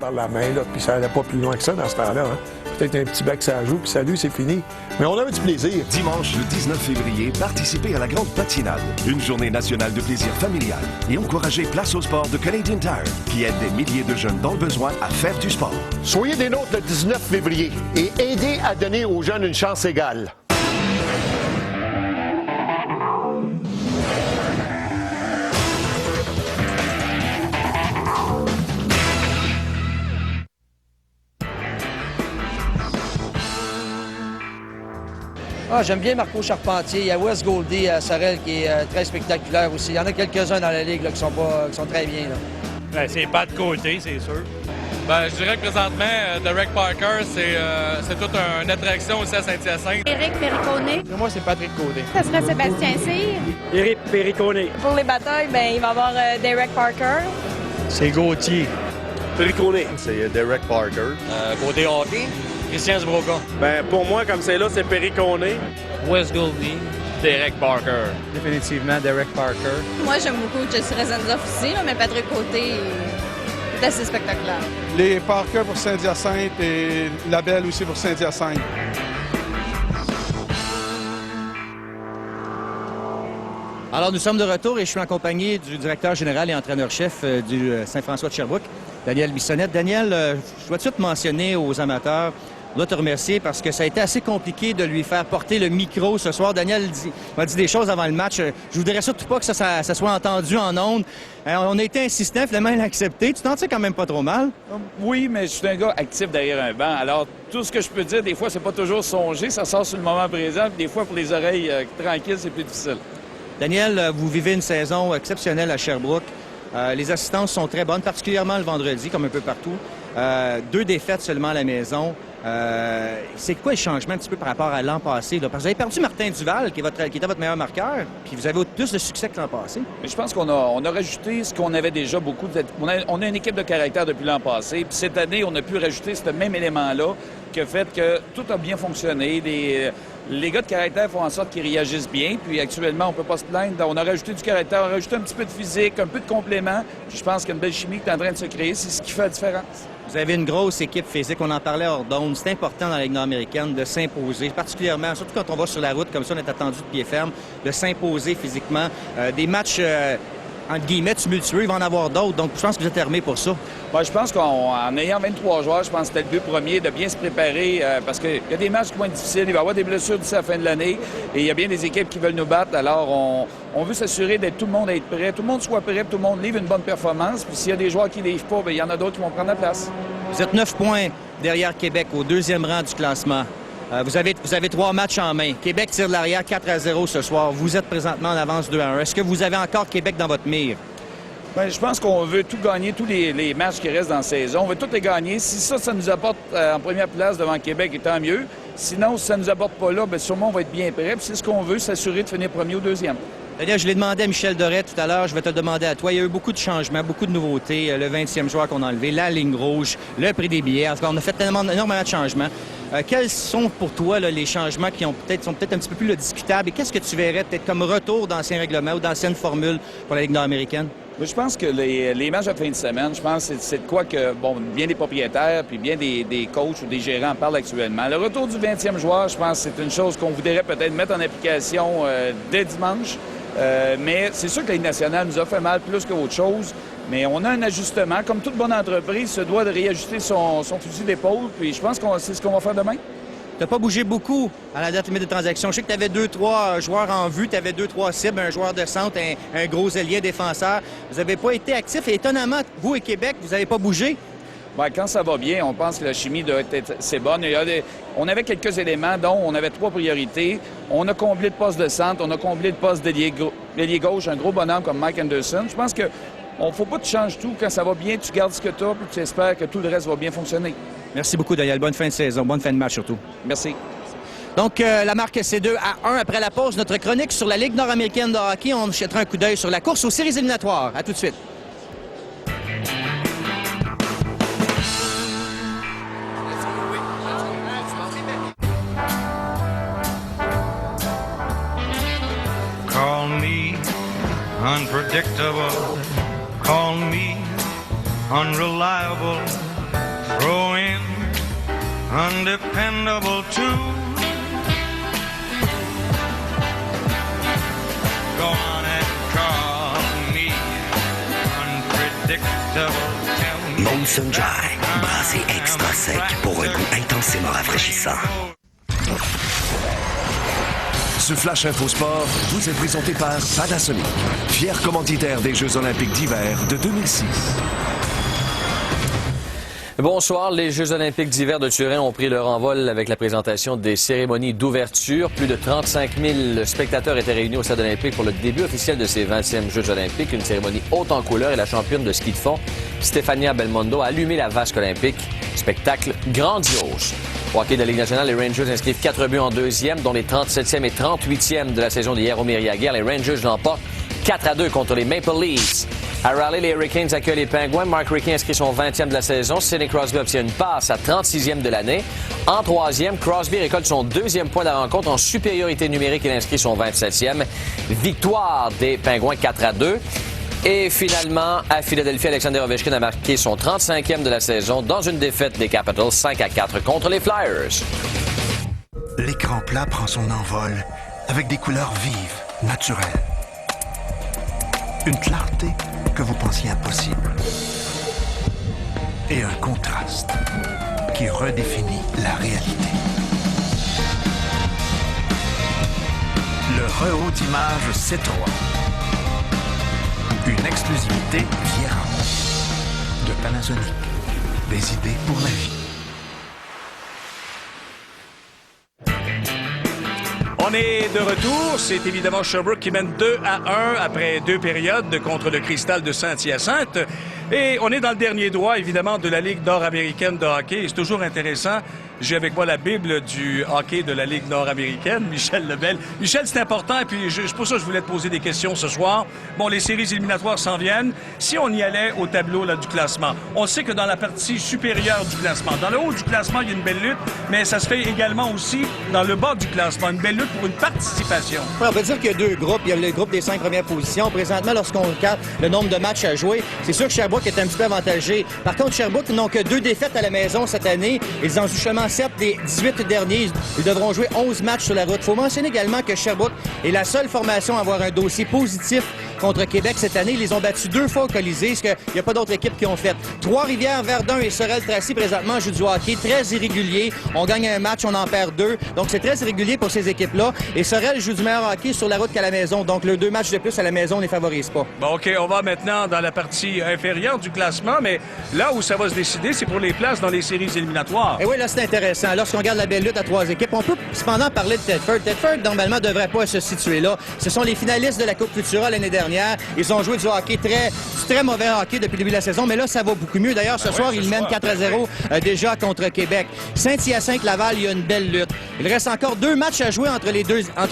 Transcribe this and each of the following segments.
par la main, là, puis ça n'allait pas plus loin que ça dans ce temps-là. Hein. Peut-être un petit bec ça joue, puis salut, c'est fini. Mais on avait du plaisir. Dimanche, le 19 février, participez à la Grande Patinade, une journée nationale de plaisir familial. Et encouragez Place au sport de Canadian Tire, qui aide des milliers de jeunes dans le besoin à faire du sport. Soyez des nôtres le 19 février et aidez à donner aux jeunes une chance égale. Ah, j'aime bien Marco Charpentier. Il y a Wes Goldie à Sorel qui est très spectaculaire aussi. Il y en a quelques-uns dans la Ligue là, qui sont très bien. Bien, c'est pas de côté, c'est sûr. Ben, je dirais que présentement, Derek Parker, c'est toute une attraction aussi à Saint-Hyacinthe. Éric Périconnet. Moi, c'est Patrick Côté. Ça serait Sébastien Cyr. Éric Périconnet. Pour les batailles, ben, il va y avoir Derek Parker. C'est Gauthier. Périconnet. C'est Derek Parker. Côté hockey, Christian Zbroka. Ben, pour moi, comme c'est là, c'est Périconnet. Wes Goldie, Derek Parker. Définitivement, Derek Parker. Moi, j'aime beaucoup Jesse Rezendorf aussi, là, mais Patrick Côté est assez spectaculaire. Les Parker pour Saint-Hyacinthe et Labelle aussi pour Saint-Hyacinthe. Alors, nous sommes de retour et je suis en compagnie du directeur général et entraîneur-chef du Saint-François de Sherbrooke, Daniel Bissonnette. Daniel, je dois tout te mentionner aux amateurs. On doit te remercier parce que ça a été assez compliqué de lui faire porter le micro ce soir. Daniel m'a dit des choses avant le match. Je voudrais surtout pas que ça soit entendu en ondes. On a été insistant, finalement, il a accepté. Tu t'en sais quand même pas trop mal? Oui, mais je suis un gars actif derrière un banc. Alors, tout ce que je peux dire, des fois, c'est pas toujours songé. Ça sort sur le moment présent. Des fois, pour les oreilles tranquilles, c'est plus difficile. Daniel, vous vivez une saison exceptionnelle à Sherbrooke. Les assistances sont très bonnes, particulièrement le vendredi, comme un peu partout. 2 défaites seulement à la maison. C'est quoi le changement un petit peu par rapport à l'an passé? Là? Parce que vous avez perdu Martin Duval, qui était votre meilleur marqueur, puis vous avez plus de succès que l'an passé. Mais je pense qu'on a rajouté ce qu'on avait déjà beaucoup. On a une équipe de caractère depuis l'an passé. Puis cette année, on a pu rajouter ce même élément-là qui a fait que tout a bien fonctionné. Les gars de caractère font en sorte qu'ils réagissent bien. Puis actuellement, on peut pas se plaindre. On a rajouté du caractère, on a rajouté un petit peu de physique, un peu de complément. Puis je pense qu'il y a une belle chimie qui est en train de se créer. C'est ce qui fait la différence. Vous avez une grosse équipe physique, on en parlait hors d'onde. C'est important dans la Ligue nord-américaine de s'imposer, particulièrement, surtout quand on va sur la route, comme ça, on est attendu de pied ferme, de s'imposer physiquement. Des matchs, entre guillemets, tumultueux, il va en avoir d'autres, donc je pense que vous êtes armés pour ça. Bien, je pense qu'en ayant 23 joueurs, je pense que c'était le but premier de bien se préparer parce qu'il y a des matchs qui vont être difficiles, il va y avoir des blessures d'ici à la fin de l'année et il y a bien des équipes qui veulent nous battre. Alors, on veut s'assurer d'être tout le monde à être prêt, tout le monde soit prêt, tout le monde livre une bonne performance. Puis s'il y a des joueurs qui ne livrent pas, bien, il y en a d'autres qui vont prendre la place. Vous êtes 9 points derrière Québec au 2e rang du classement. Vous avez 3 matchs en main. Québec tire de l'arrière 4-0 ce soir. Vous êtes présentement en avance 2-1. Est-ce que vous avez encore Québec dans votre mire? Bien, je pense qu'on veut tout gagner, tous les matchs qui restent dans la saison. On veut tous les gagner. Si ça nous apporte en première place devant Québec, tant mieux. Sinon, si ça ne nous apporte pas là, bien, sûrement on va être bien prêt. Puis c'est ce qu'on veut, s'assurer de finir premier ou deuxième. D'ailleurs, je l'ai demandé à Michel Doré tout à l'heure, je vais te le demander à toi. Il y a eu beaucoup de changements, beaucoup de nouveautés. Le 20e joueur qu'on a enlevé, la ligne rouge, le prix des billets. En tout cas, on a fait énormément de changements. Quels sont pour toi là, les changements qui sont peut-être un petit peu plus discutables? Et qu'est-ce que tu verrais peut-être comme retour d'anciens règlements ou d'anciennes formules pour la Ligue nord-américaine? Je pense que les matchs de fin de semaine, je pense que c'est de quoi que, bien des propriétaires puis bien des coachs ou des gérants parlent actuellement. Le retour du 20e joueur, je pense que c'est une chose qu'on voudrait peut-être mettre en application dès dimanche. Mais c'est sûr que la Ligue nationale nous a fait mal plus qu'autre chose. Mais on a un ajustement. Comme toute bonne entreprise, se doit de réajuster son fusil d'épaule. Puis je pense que c'est ce qu'on va faire demain. Tu n'as pas bougé beaucoup à la date limite de transaction. Je sais que tu avais 2-3 joueurs en vue, tu avais 2-3 cibles, un joueur de centre, un gros ailier défenseur. Vous n'avez pas été actifs. Et étonnamment, vous et Québec, vous n'avez pas bougé. Bien, quand ça va bien, on pense que la chimie doit être assez bonne. On avait quelques éléments, dont on avait 3 priorités. On a comblé le poste de centre, on a comblé le poste d'ailier gauche, un gros bonhomme comme Mike Anderson. Je pense que ne faut pas que tu changes tout. Quand ça va bien, tu gardes ce que tu as, puis tu espères que tout le reste va bien fonctionner. Merci beaucoup, Daniel. Bonne fin de saison, bonne fin de match surtout. Merci. Donc, la marque, c'est 2-1 après la pause. Notre chronique sur la Ligue nord-américaine de hockey. On jettera un coup d'œil sur la course aux séries éliminatoires. À tout de suite. Call me unpredictable. Call me unreliable. undependable too. Go on and call me unpredictable. Monson Dry, brassé extra sec pour un goût intensément rafraîchissant. Ce Flash Info Sport vous est présenté par Panasonic, fier commanditaire des Jeux olympiques d'hiver de 2006. Bonsoir. Les Jeux olympiques d'hiver de Turin ont pris leur envol avec la présentation des cérémonies d'ouverture. Plus de 35 000 spectateurs étaient réunis au stade olympique pour le début officiel de ces 20e Jeux olympiques. Une cérémonie haute en couleur et la championne de ski de fond, Stefania Belmondo, a allumé la vasque olympique. Spectacle grandiose. Au hockey de la Ligue nationale, les Rangers inscrivent 4 buts en deuxième, dont les 37e et 38e de la saison d'hier au Mériaguerre. Les Rangers l'emportent 4-2 contre les Maple Leafs. À Raleigh, les Hurricanes accueillent les Penguins. Mark Recchi inscrit son 20e de la saison. Sidney Crosby obtient une passe à 36e de l'année. En troisième, Crosby récolte son 2e point de la rencontre en supériorité numérique. Il inscrit son 27e. Victoire des Penguins 4-2. Et finalement, à Philadelphie, Alexander Ovechkin a marqué son 35e de la saison dans une défaite des Capitals 5-4 contre les Flyers. L'écran plat prend son envol avec des couleurs vives, naturelles. Une clarté que vous pensiez impossible. Et un contraste qui redéfinit la réalité. Le rehaut d'image C3. Une exclusivité Viera. De Panasonic. Des idées pour la vie. On est de retour. C'est évidemment Sherbrooke qui mène 2-1 après 2 périodes contre le Cristal de Saint-Hyacinthe. Et on est dans le dernier droit, évidemment, de la Ligue nord-américaine de hockey. Et c'est toujours intéressant. J'ai avec moi la Bible du hockey de la Ligue nord-américaine, Michel Lebel. Michel, c'est important, et puis c'est pour ça que je voulais te poser des questions ce soir. Bon, les séries éliminatoires s'en viennent. Si on y allait au tableau là, du classement, on sait que dans la partie supérieure du classement, dans le haut du classement, il y a une belle lutte, mais ça se fait également aussi dans le bas du classement, une belle lutte pour une participation. Ouais, on peut dire qu'il y a 2 groupes. Il y a le groupe des 5 premières positions. Présentement, lorsqu'on regarde le nombre de matchs à jouer, c'est sûr que Sherbrooke est un petit peu avantagé. Par contre, Sherbrooke n'ont que 2 défaites à la maison cette année. Ils ont seulement 7 des 18 derniers. Ils devront jouer 11 matchs sur la route. Il faut mentionner également que Sherbrooke est la seule formation à avoir un dossier positif contre Québec cette année. Ils les ont battus 2 fois au Colisée, ce qu'il n'y a pas d'autres équipes qui ont fait. Trois-Rivières, Verdun et Sorel-Tracy présentement jouent du hockey très irrégulier. On gagne un match, on en perd 2. Donc c'est très irrégulier pour ces équipes-là. Et Sorel joue du meilleur hockey sur la route qu'à la maison. Donc le 2 matchs de plus à la maison ne les favorise pas. Bon, OK, on va maintenant dans la partie inférieure du classement, mais là où ça va se décider, c'est pour les places dans les séries éliminatoires. Et oui, là, c'est intéressant. Lorsqu'on regarde la belle lutte à 3 équipes, on peut cependant parler de Thetford. Thetford, normalement, ne devrait pas se situer là. Ce sont les finalistes de la Coupe Futura l'année dernière. Ils ont joué du hockey très mauvais hockey depuis le début de la saison, mais là, ça va beaucoup mieux. D'ailleurs, ce soir, ils mènent 4-0 déjà contre Québec. Saint-Hyacinthe-Laval, il y a une belle lutte. Il reste encore 2 matchs à jouer entre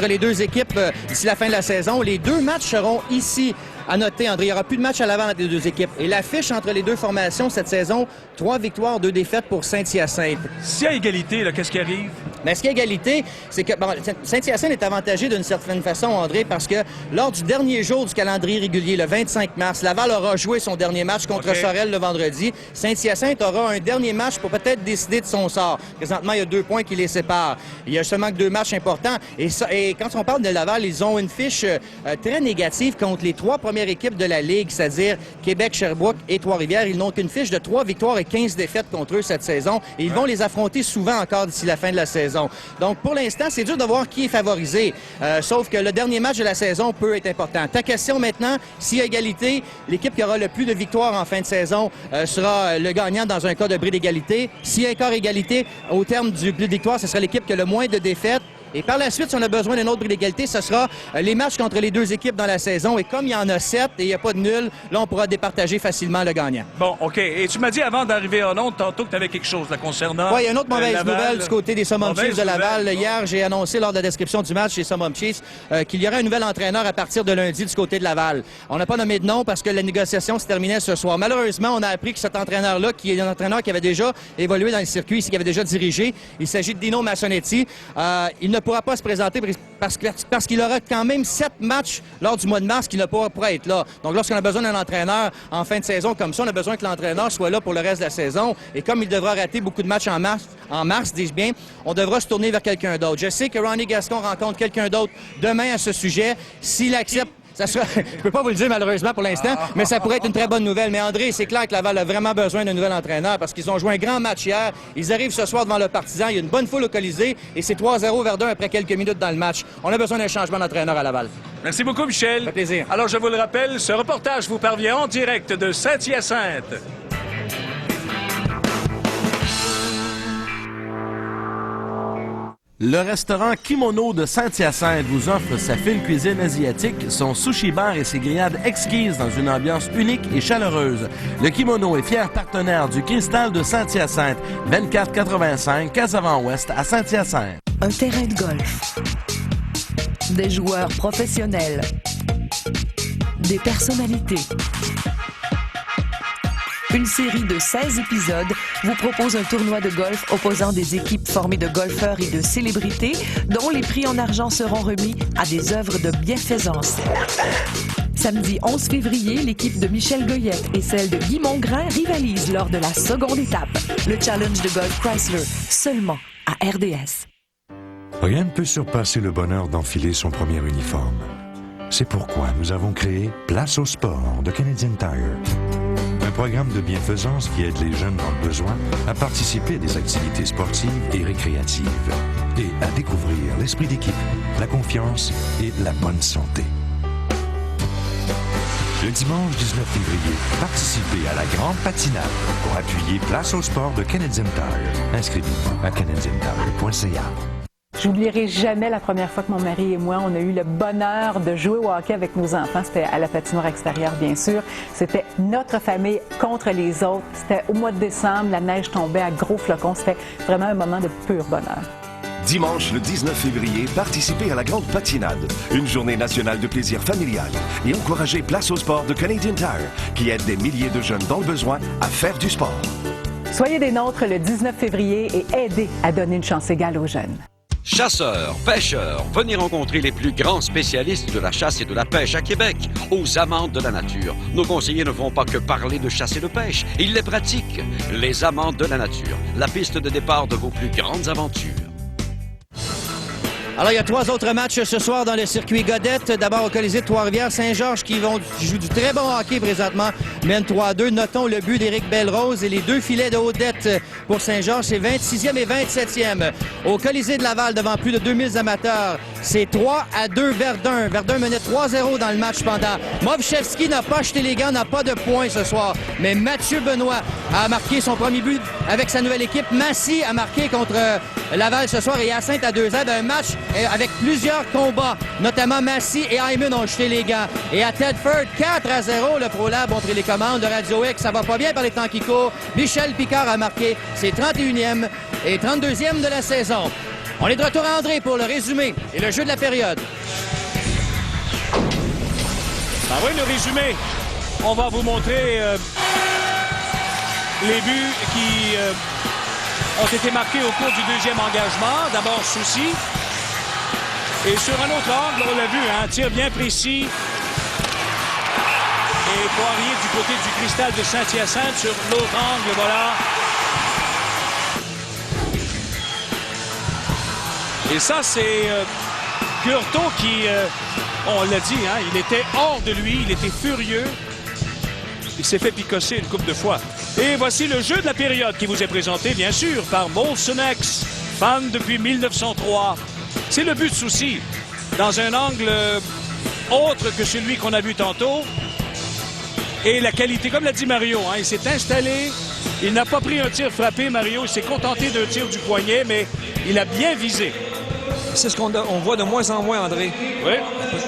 les deux équipes d'ici la fin de la saison. Les 2 matchs seront ici. À noter, André, il n'y aura plus de match à l'avant entre les 2 équipes. Et l'affiche entre les 2 formations cette saison, 3 victoires, 2 défaites pour Saint-Hyacinthe. Si à égalité, là, qu'est-ce qui arrive? Mais ce qui est égalité, c'est que Saint-Hyacinthe est avantagé d'une certaine façon, André, parce que lors du dernier jour du calendrier régulier, le 25 mars, Laval aura joué son dernier match contre Sorel le vendredi. Saint-Hyacinthe aura un dernier match pour peut-être décider de son sort. Présentement, il y a 2 points qui les séparent. Il y a seulement que 2 matchs importants. Et quand on parle de Laval, ils ont une fiche très négative contre les 3 premières équipes de la Ligue, c'est-à-dire Québec, Sherbrooke et Trois-Rivières. Ils n'ont qu'une fiche de 3 victoires et 15 défaites contre eux cette saison. Et ils vont les affronter souvent encore d'ici la fin de la saison. Donc, pour l'instant, c'est dur de voir qui est favorisé. Sauf que le dernier match de la saison peut être important. Ta question maintenant, s'il y a égalité, l'équipe qui aura le plus de victoires en fin de saison sera le gagnant dans un cas de bris d'égalité. S'il y a un cas d'égalité, au terme du plus de victoires, ce sera l'équipe qui a le moins de défaites. Et par la suite, si on a besoin d'un autre bris d'égalité, ce sera les matchs contre les 2 équipes dans la saison. Et comme il y en a 7 et il n'y a pas de nul, là, on pourra départager facilement le gagnant. Bon, OK. Et tu m'as dit avant d'arriver en onde, tantôt que tu avais quelque chose là, concernant... Oui, il y a une autre mauvaise nouvelle du côté des Summum Chiefs de Laval. Hier, j'ai annoncé lors de la description du match des Summum Chiefs qu'il y aurait un nouvel entraîneur à partir de lundi du côté de Laval. On n'a pas nommé de nom parce que la négociation se terminait ce soir. Malheureusement, on a appris que cet entraîneur-là, qui est un entraîneur qui avait déjà évolué dans le circuit, qui avait déjà dirigé, il s'agit de Dino Massonetti. Il ne pourra pas se présenter parce qu'il aura quand même 7 matchs lors du mois de mars qu'il ne pourra pas être là. Donc, lorsqu'on a besoin d'un entraîneur en fin de saison comme ça, on a besoin que l'entraîneur soit là pour le reste de la saison. Et comme il devra rater beaucoup de matchs en mars, dis-je bien, on devra se tourner vers quelqu'un d'autre. Je sais que Ronnie Gascon rencontre quelqu'un d'autre demain à ce sujet. S'il accepte, ça sera... Je ne peux pas vous le dire malheureusement pour l'instant, mais ça pourrait être une très bonne nouvelle. Mais André, c'est clair que Laval a vraiment besoin d'un nouvel entraîneur parce qu'ils ont joué un grand match hier. Ils arrivent ce soir devant le Partizan. Il y a une bonne foule localisée et c'est 3-0 Verdun après quelques minutes dans le match. On a besoin d'un changement d'entraîneur à Laval. Merci beaucoup, Michel. Ça fait plaisir. Alors, je vous le rappelle, ce reportage vous parvient en direct de Saint-Hyacinthe. Le restaurant Kimono de Saint-Hyacinthe vous offre sa fine cuisine asiatique, son sushi bar et ses grillades exquises dans une ambiance unique et chaleureuse. Le Kimono est fier partenaire du Cristal de Saint-Hyacinthe, 2485 Casavant-Ouest à Saint-Hyacinthe. Un terrain de golf. Des joueurs professionnels. Des personnalités. Une série de 16 épisodes vous propose un tournoi de golf opposant des équipes formées de golfeurs et de célébrités dont les prix en argent seront remis à des œuvres de bienfaisance. Samedi 11 février, l'équipe de Michel Goyette et celle de Guy Mongrain rivalisent lors de la seconde étape. Le challenge de golf Chrysler, seulement à RDS. Rien ne peut surpasser le bonheur d'enfiler son premier uniforme. C'est pourquoi nous avons créé Place au sport de Canadian Tire. Un programme de bienfaisance qui aide les jeunes dans le besoin à participer à des activités sportives et récréatives et à découvrir l'esprit d'équipe, la confiance et la bonne santé. Le dimanche 19 février, participez à la grande patinade pour appuyer Place au sport de Canadian Tire. Inscrivez-vous à canadiantire.ca. J'oublierai jamais la première fois que mon mari et moi, on a eu le bonheur de jouer au hockey avec nos enfants. C'était à la patinoire extérieure, bien sûr. C'était notre famille contre les autres. C'était au mois de décembre, la neige tombait à gros flocons. C'était vraiment un moment de pur bonheur. Dimanche, le 19 février, participez à la grande patinade, une journée nationale de plaisir familial, et encouragez Place au sport de Canadian Tire, qui aide des milliers de jeunes dans le besoin à faire du sport. Soyez des nôtres le 19 février et aidez à donner une chance égale aux jeunes. Chasseurs, pêcheurs, venez rencontrer les plus grands spécialistes de la chasse et de la pêche à Québec, aux Amantes de la nature. Nos conseillers ne font pas que parler de chasse et de pêche, ils les pratiquent. Les Amantes de la nature, la piste de départ de vos plus grandes aventures. Alors, il y a 3 autres matchs ce soir dans le circuit Godette. D'abord au Colisée de Trois-Rivières, Saint-Georges qui joue du très bon hockey présentement, mène 3-2. Notons le but d'Éric Belrose et les 2 filets de Odette pour Saint-Georges. C'est 26e et 27e. Au Colisée de Laval, devant plus de 2000 amateurs, c'est 3-2 Verdun. Verdun menait 3-0 dans le match pendant. Movchevski n'a pas jeté les gants, n'a pas de points ce soir. Mais Mathieu Benoît a marqué son premier but avec sa nouvelle équipe. Massy a marqué contre Laval ce soir et Hyacinthe à 2 aides. Un match avec plusieurs combats, notamment Massy et Hyman ont jeté les gants. Et à Tedford, 4-0, le ProLab ont pris les commandes de Radio X. Ça va pas bien par les temps qui courent. Michel Picard a marqué ses 31e et 32e de la saison. On est de retour à André pour le résumé et le jeu de la période. Ben oui, le résumé. On va vous montrer les buts qui ont été marqués au cours du deuxième engagement. D'abord, Soucy. Et sur un autre angle, on l'a vu, un tir bien précis. Et Poirier du côté du Cristal de Saint-Hyacinthe sur l'autre angle, voilà. Et ça, c'est Curto qui, on l'a dit, hein, il était hors de lui, il était furieux. Il s'est fait picosser une couple de fois. Et voici le jeu de la période qui vous est présenté, bien sûr, par Molsonex, fan depuis 1903. C'est le but de Soucy, dans un angle autre que celui qu'on a vu tantôt. Et la qualité, comme l'a dit Mario, hein, il s'est installé, il n'a pas pris un tir frappé, Mario, il s'est contenté d'un tir du poignet, mais il a bien visé. C'est ce qu'on voit de moins en moins, André. Oui.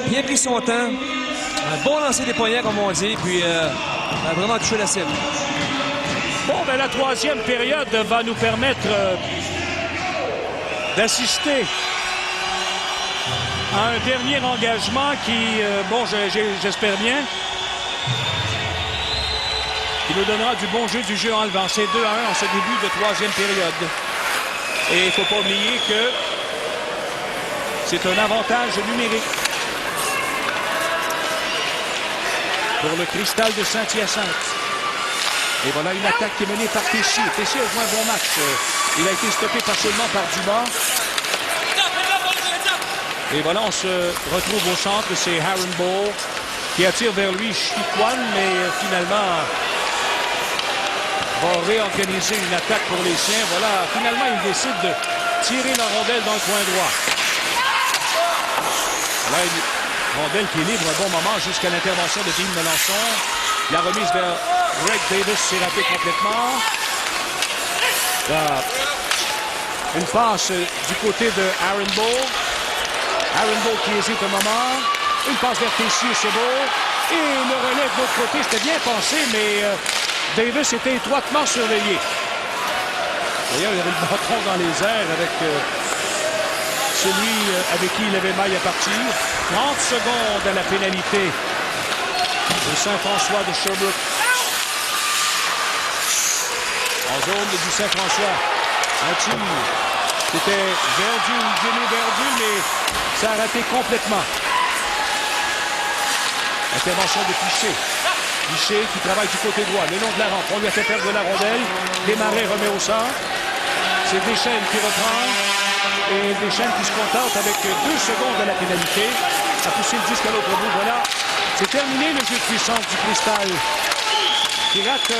Bien pris son temps, un bon lancer des poignets, comme on dit, puis a vraiment touché la cible. Bon, ben la troisième période va nous permettre d'assister à un dernier engagement qui, bon, j'espère bien, qui nous donnera du bon jeu, du jeu enlevant. C'est 2-1 en ce début de troisième période. Et il ne faut pas oublier que C'est un avantage numérique pour le Cristal de Saint-Hyacinthe. Et voilà une attaque qui est menée par Tessier. Tessier a joué un bon match. Il a été stoppé partiellement par Dumas. Et voilà, on se retrouve au centre. C'est Aaron Ball qui attire vers lui Chiquan, mais finalement va réorganiser une attaque pour les siens. Voilà, finalement, il décide de tirer la rondelle dans le coin droit. Voilà une rondelle qui est libre un bon moment jusqu'à l'intervention de Dean Melançon. La remise vers Greg Davis s'est ratée complètement. Là, une passe du côté de Aaron Ball. Aaron Ball qui hésite un moment. Une passe vers Tessier, c'est beau. Et le relais de l'autre côté, c'était bien pensé, mais Davis était étroitement surveillé. D'ailleurs, il y avait le bâton dans les airs avec celui avec qui il avait maille à partir. 30 secondes à la pénalité de Saint-François de Sherbrooke. En zone du Saint-François. Un tir. C'était Verdun, Jimmy Verdun, mais ça a raté complètement. Intervention de Piché. Piché qui travaille du côté droit, le long de la rampe. On lui a fait perdre la rondelle. Desmarais remet au centre. C'est Deschênes qui reprend. Et Deschênes qui se contente avec 2 secondes à la pénalité. A poussé le disque à l'autre bout. Voilà. C'est terminé le jeu de puissance du Cristal. Qui rate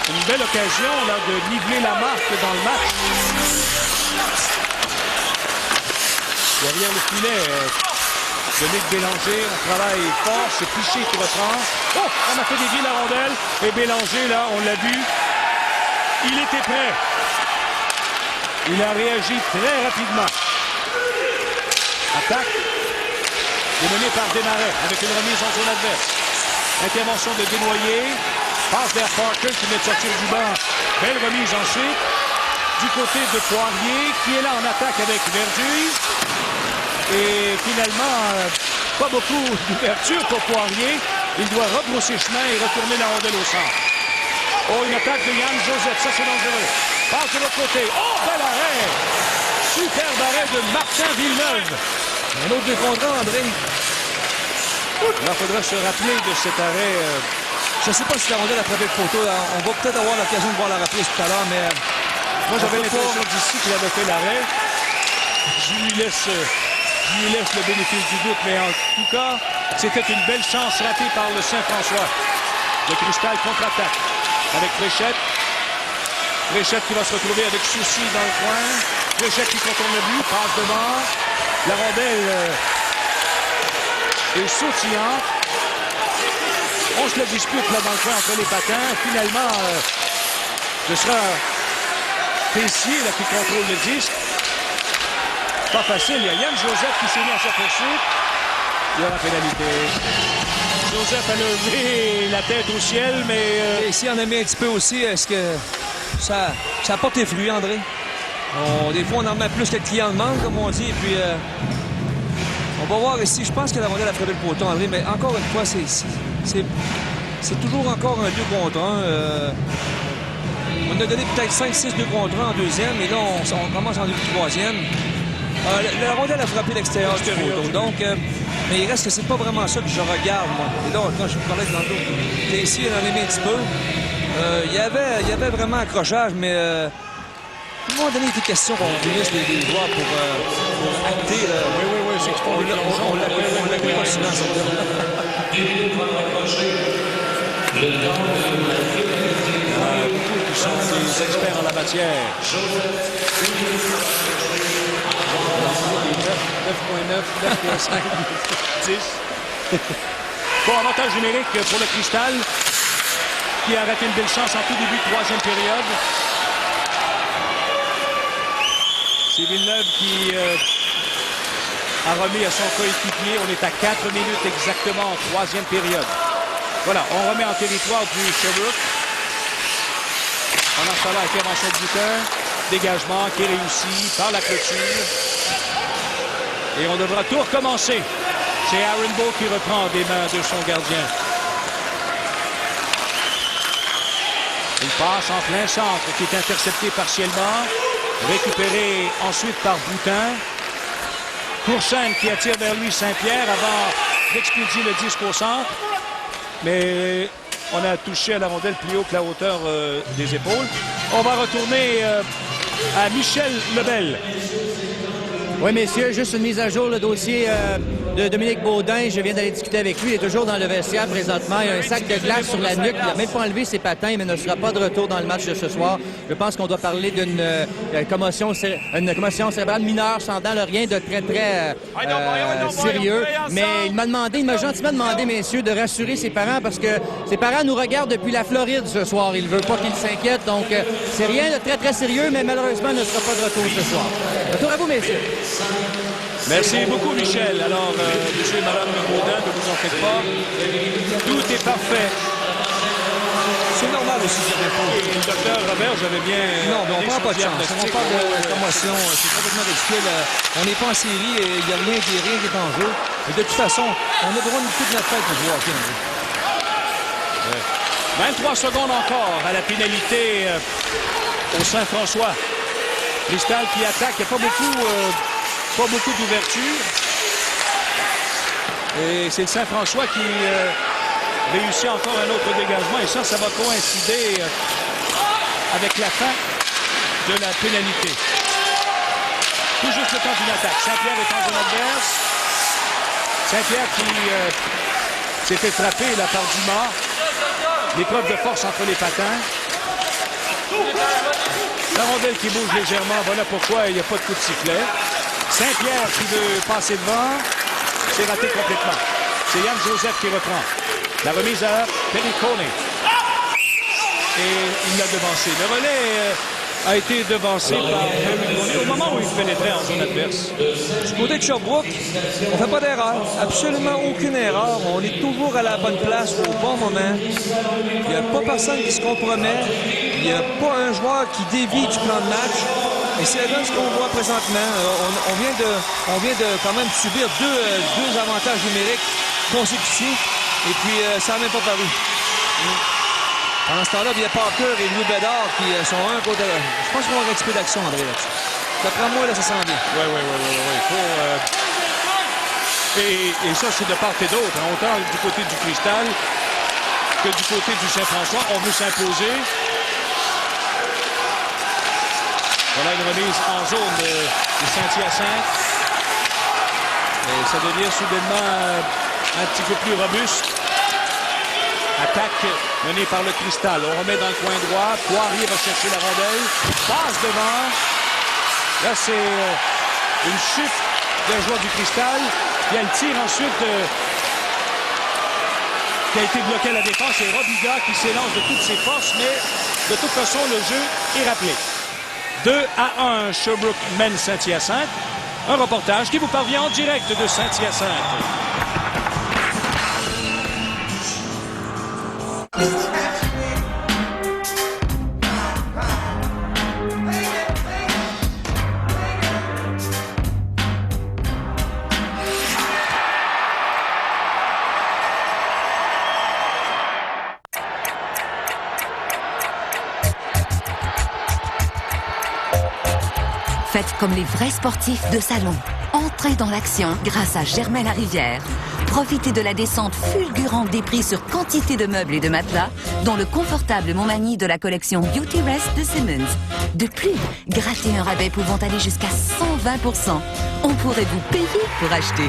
une belle occasion là, de niveler la marque dans le match. Derrière le filet, Dominique Bélanger, on travaille fort, c'est Piché qui reprend. Oh, on a fait dévier la rondelle. Et Bélanger, là, on l'a vu, il était prêt. Il a réagi très rapidement. Attaque est menée par Desmarais avec une remise en zone adverse. Intervention de Desnoyers. Passe vers Parker qui vient de sortir du banc. Belle remise ensuite. Du côté de Poirier qui est là en attaque avec Verdun. Et finalement, pas beaucoup d'ouverture pour Poirier. Il doit rebrousser chemin et retourner la rondelle au centre. Oh, une attaque de Yann Joseph. Ça, c'est dangereux. Passe de l'autre côté. Oh, bel arrêt! Superbe arrêt de Martin Villeneuve. Un autre 2 contre 1, André. Là, il faudrait se rappeler de cet arrêt. Je ne sais pas si la rondelle a frappé le poteau. Là. On va peut-être avoir l'occasion de voir la reprise tout à l'heure, mais... moi, j'avais l'impression d'ici qu'il avait fait l'arrêt. Je lui laisse le bénéfice du doute, mais en tout cas, c'était une belle chance ratée par le Saint-François. Le Cristal contre-attaque avec Fréchette. Fréchette qui va se retrouver avec Soucy dans le coin. Fréchette qui contourne le but, passe devant. La rondelle est sautillante. On se la dispute là dans le coin entre les patins. Finalement, ce sera Tessier là, qui contrôle le disque. Pas facile. Il y a Yann Joseph qui s'est mis à sa poursuite. Il y a la pénalité. Joseph a levé la tête au ciel, mais... Ici, on a mis un petit peu aussi. Est-ce que ça apporte des fruits, André? Des fois, on en met plus que le client demande, comme on dit. Et puis, on va voir ici. Je pense que la rondelle a frappé le poteau, André. Mais encore une fois, c'est toujours encore un 2 contre 1. On a donné peut-être 5-6 2 contre 1 en deuxième. Et là, on commence en début de troisième. La rondelle a frappé l'extérieur du poteau. Donc, mais il reste que c'est pas vraiment ça que je regarde, moi. Et là, quand je vous parlais de tantôt, Tessier en a mis un petit peu. Il y avait vraiment accrochage, mais à un moment donné, il était question qu'on finisse les joueurs pour acter. Oui, c'est on l'a pris pas souvent. Beaucoup qui sont des experts en la matière. 9.9, 9.5, 10. Bon, avantage numérique pour le Cristal, qui a raté une belle chance en tout début de troisième période. C'est Villeneuve qui a remis à son coéquipier. On est à 4 minutes exactement en troisième période. Voilà, on remet en territoire du Sherbrooke. Pendant ce temps-là, intervention de Butin. Dégagement qui est réussi par la clôture. Et on devra tout recommencer. C'est Aaron Ball qui reprend des mains de son gardien. Une passe en plein centre qui est interceptée partiellement. Récupérée ensuite par Boutin. Courchaine qui attire vers lui Saint-Pierre avant d'expédier le disque au centre. Mais on a touché à la rondelle plus haut que la hauteur des épaules. On va retourner à Michel Lebel. Oui, messieurs, juste une mise à jour, le dossier de Dominique Baudin. Je viens d'aller discuter avec lui. Il est toujours dans le vestiaire présentement. Il a un sac de glace sur la nuque. Il n'a même pas enlevé ses patins, mais ne sera pas de retour dans le match de ce soir. Je pense qu'on doit parler d'une commotion cérébrale mineure, sans rien de très, très sérieux. Mais il m'a gentiment demandé, messieurs, de rassurer ses parents parce que ses parents nous regardent depuis la Floride ce soir. Il ne veut pas qu'ils s'inquiètent. Donc, c'est rien de très, très sérieux, mais malheureusement, il ne sera pas de retour ce soir. Retour à vous, messieurs. Merci beaucoup, Michel. Alors, monsieur et madame Baudin, ne vous en faites pas. Tout est parfait. C'est normal aussi, ça répond. Le docteur Robert, j'avais bien... Non, mais on ne prend pas de chance. On parle de commotion. C'est complètement ridicule. On n'est pas en série et il n'y a rien qui est en jeu. Et de toute façon, on a le droit de toute notre tête pour jouer au hockey. 23 secondes encore à la pénalité au Saint-François. Cristal qui attaque. Il n'y a pas beaucoup d'ouverture. Et c'est le Saint-François qui réussit encore un autre dégagement. Et ça va coïncider avec la fin de la pénalité. Tout juste le temps d'une attaque. Saint-Pierre est en zone adverse. Saint-Pierre qui s'est fait frapper là, par Dumas. L'épreuve de force entre les patins. La rondelle qui bouge légèrement. Voilà pourquoi il n'y a pas de coup de sifflet. Saint-Pierre qui veut passer devant. C'est raté complètement. C'est Yann Joseph qui reprend. La remise à Perricone. Et il l'a devancé. Le relais a été devancé par Perricone au moment où il pénétrait en zone adverse. Du côté de Sherbrooke, on ne fait pas d'erreur. Absolument aucune erreur. On est toujours à la bonne place au bon moment. Il n'y a pas personne qui se compromet. Il n'y a pas un joueur qui dévie du plan de match. Et c'est là ce qu'on voit présentement. On vient de quand même subir deux avantages numériques consécutifs. Et puis, ça n'a même pas paru. Pendant ce temps-là, il y a Parker et Louis Bédard qui sont un côté. Je pense qu'on va avoir un petit peu d'action, André, là-dessus. D'après moi, là, ça sent bien. Oui. Il faut... Et ça, c'est de part et d'autre. Autant du côté du Cristal que du côté du Saint-François. On veut s'imposer. Voilà une remise en zone de Saint-Hyacinthe. Et ça devient soudainement un petit peu plus robuste. Attaque menée par le Cristal. On remet dans le coin droit. Poirier va chercher la rondelle. Passe devant. Là, c'est une chute d'un joueur du Cristal. Il y a le tir ensuite qui a été bloqué à la défense. C'est Robiga qui s'élance de toutes ses forces, mais de toute façon, le jeu est rappelé. 2-1, Sherbrooke mène Saint-Hyacinthe. Un reportage qui vous parvient en direct de Saint-Hyacinthe. Faites comme les vrais sportifs de salon. Entrez dans l'action grâce à Germain Larivière. Profitez de la descente fulgurante des prix sur quantité de meubles et de matelas, dont le confortable Montmagny de la collection Beauty Rest de Simmons. De plus, grattez un rabais pouvant aller jusqu'à 120%. On pourrait vous payer pour acheter.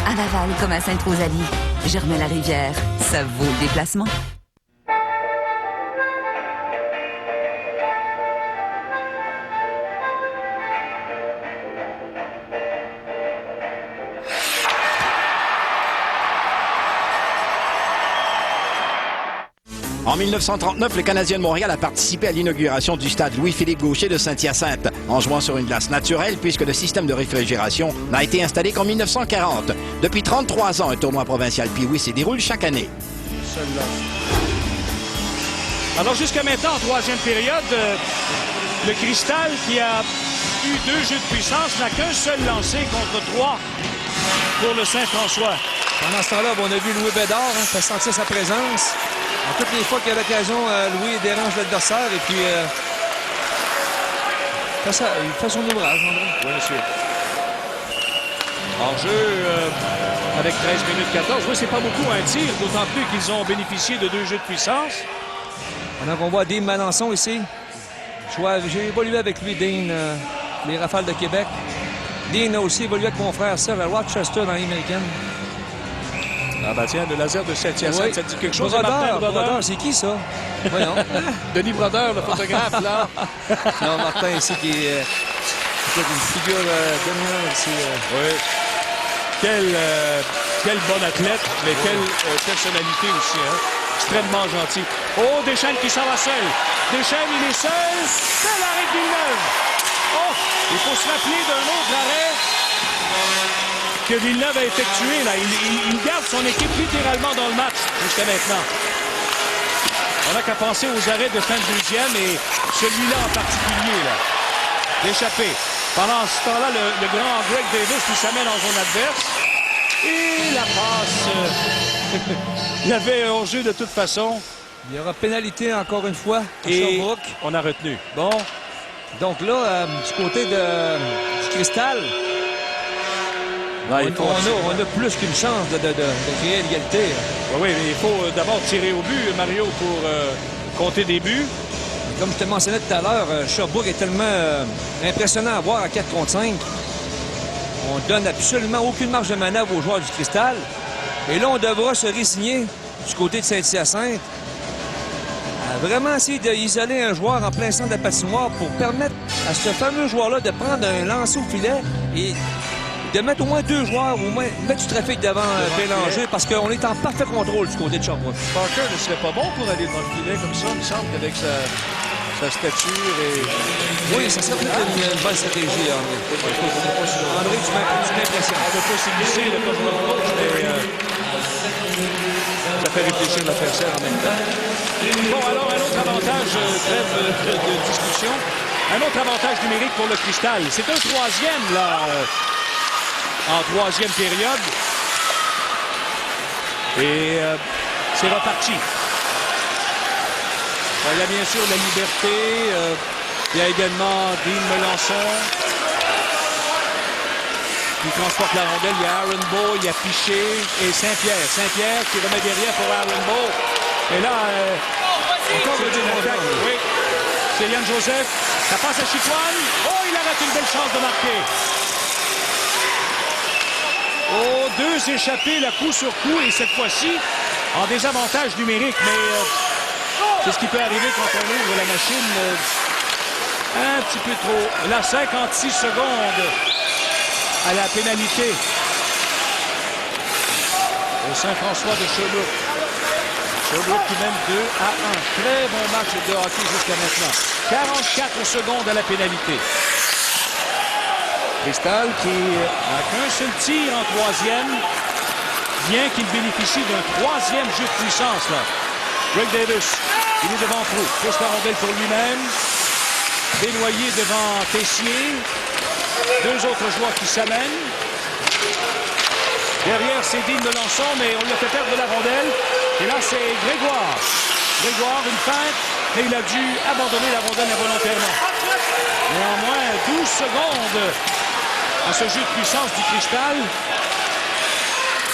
À Laval comme à Sainte-Rosalie, Germain Larivière, ça vaut le déplacement. En 1939, le Canadien de Montréal a participé à l'inauguration du stade Louis-Philippe Gaucher de Saint-Hyacinthe, en jouant sur une glace naturelle puisque le système de réfrigération n'a été installé qu'en 1940. Depuis 33 ans, un tournoi provincial Pee-Wee s'y déroule chaque année. Alors jusqu'à maintenant, en troisième période, le Cristal, qui a eu 2 jeux de puissance, n'a qu'un seul lancé contre 3 pour le Saint-François. Pendant ce temps-là, on a vu Louis Bédard faire sentir sa présence. Toutes les fois qu'il y a l'occasion, Louis dérange l'adversaire et puis il fait son ouvrage, André. Oui, monsieur. Hors-jeu avec 13 minutes 14. Oui, c'est pas beaucoup un tir, d'autant plus qu'ils ont bénéficié de 2 jeux de puissance. Maintenant qu'on voit Dean Melançon ici. J'ai évolué avec lui, Dean, les Rafales de Québec. Dean a aussi évolué avec mon frère Serge à Rochester dans l'américaine. Ah ben tiens, le laser de Saint-Hyacinthe, Oui. ça dit quelque chose? Brodeur, Martin Brodeur? c'est qui ça? Voyons. Denis Brodeur, le photographe, là. Non, Martin ici qui est une figure dominante ici. Oui. Quel bon athlète, mais quelle personnalité aussi, hein? Extrêmement gentil. Oh, Deschênes qui s'en va seul. Deschênes, il est seul. C'est l'arrêt de Villeneuve. Oh, il faut se rappeler d'un autre arrêt que Villeneuve a effectué. Là. Il garde son équipe littéralement dans le match jusqu'à maintenant. On n'a qu'à penser aux arrêts de fin de deuxième et celui-là en particulier. L'échappé. Pendant ce temps-là, le grand Greg Davis qui s'amène en zone adverse. Et la passe. Il y avait un hors-jeu de toute façon. Il y aura pénalité encore une fois pour Et Sherbrooke. on a retenu. Bon. Donc là, du côté du Cristal, on a plus qu'une chance de créer l'égalité. Oui, mais il faut d'abord tirer au but, Mario, pour compter des buts. Comme je te mentionnais tout à l'heure, Sherbrooke est tellement impressionnant à voir à 4 contre 5. On donne absolument aucune marge de manœuvre aux joueurs du Cristal. Et là, on devra se résigner du côté de Saint-Hyacinthe à vraiment essayer d'isoler un joueur en plein centre de la patinoire pour permettre à ce fameux joueur-là de prendre un lancer au filet et de mettre au moins 2 joueurs, au moins mettre du trafic devant Bélanger parce qu'on est en parfait contrôle du côté de Sherbrooke. Parker ne serait pas bon pour aller dans le filet comme ça, il me semble, qu'avec sa stature et... Oui, ça serait peut-être une bonne stratégie, André. André, tu m'impressionnes. On ne peut pas s'immiscer comme joueur coach, mais ça fait réfléchir l'adversaire en même temps. Bon, alors, un autre avantage, trêve de discussion, un autre avantage numérique pour le Cristal. C'est un troisième, là, en troisième période. Et c'est reparti. Il y a bien sûr la liberté. Il y a également Dean Melançon qui transporte la rondelle. Il y a Aaron Bowe, il y a Piché et Saint-Pierre. Saint-Pierre qui remet derrière pour Aaron Bowe. Et là, encore une attaque. Oui. C'est Yann Joseph. Ça passe à Chicoine. Oh, il a raté une belle chance de marquer. Oh, 2 échappés, là, coup sur coup. Et cette fois-ci, en désavantage numérique. Mais c'est ce qui peut arriver quand on ouvre la machine un petit peu trop. Là, 56 secondes à la pénalité au Saint-François de Sherbrooke. Sherbrooke qui mène 2-1. Très bon match de hockey jusqu'à maintenant. 44 secondes à la pénalité. Cristal qui n'a qu'un seul tir en troisième, bien qu'il bénéficie d'un troisième jeu de puissance. Là. Greg Davis, il est devant Proulx. Pousse la rondelle pour lui-même. Desnoyers devant Tessier. 2 autres joueurs qui s'amènent. Derrière, c'est Dean Melançon, mais on lui a fait perdre de la rondelle. Et là, c'est Grégoire. Grégoire, une feinte, mais il a dû abandonner la rondelle involontairement. Néanmoins, 12 secondes à ce jeu de puissance du Cristal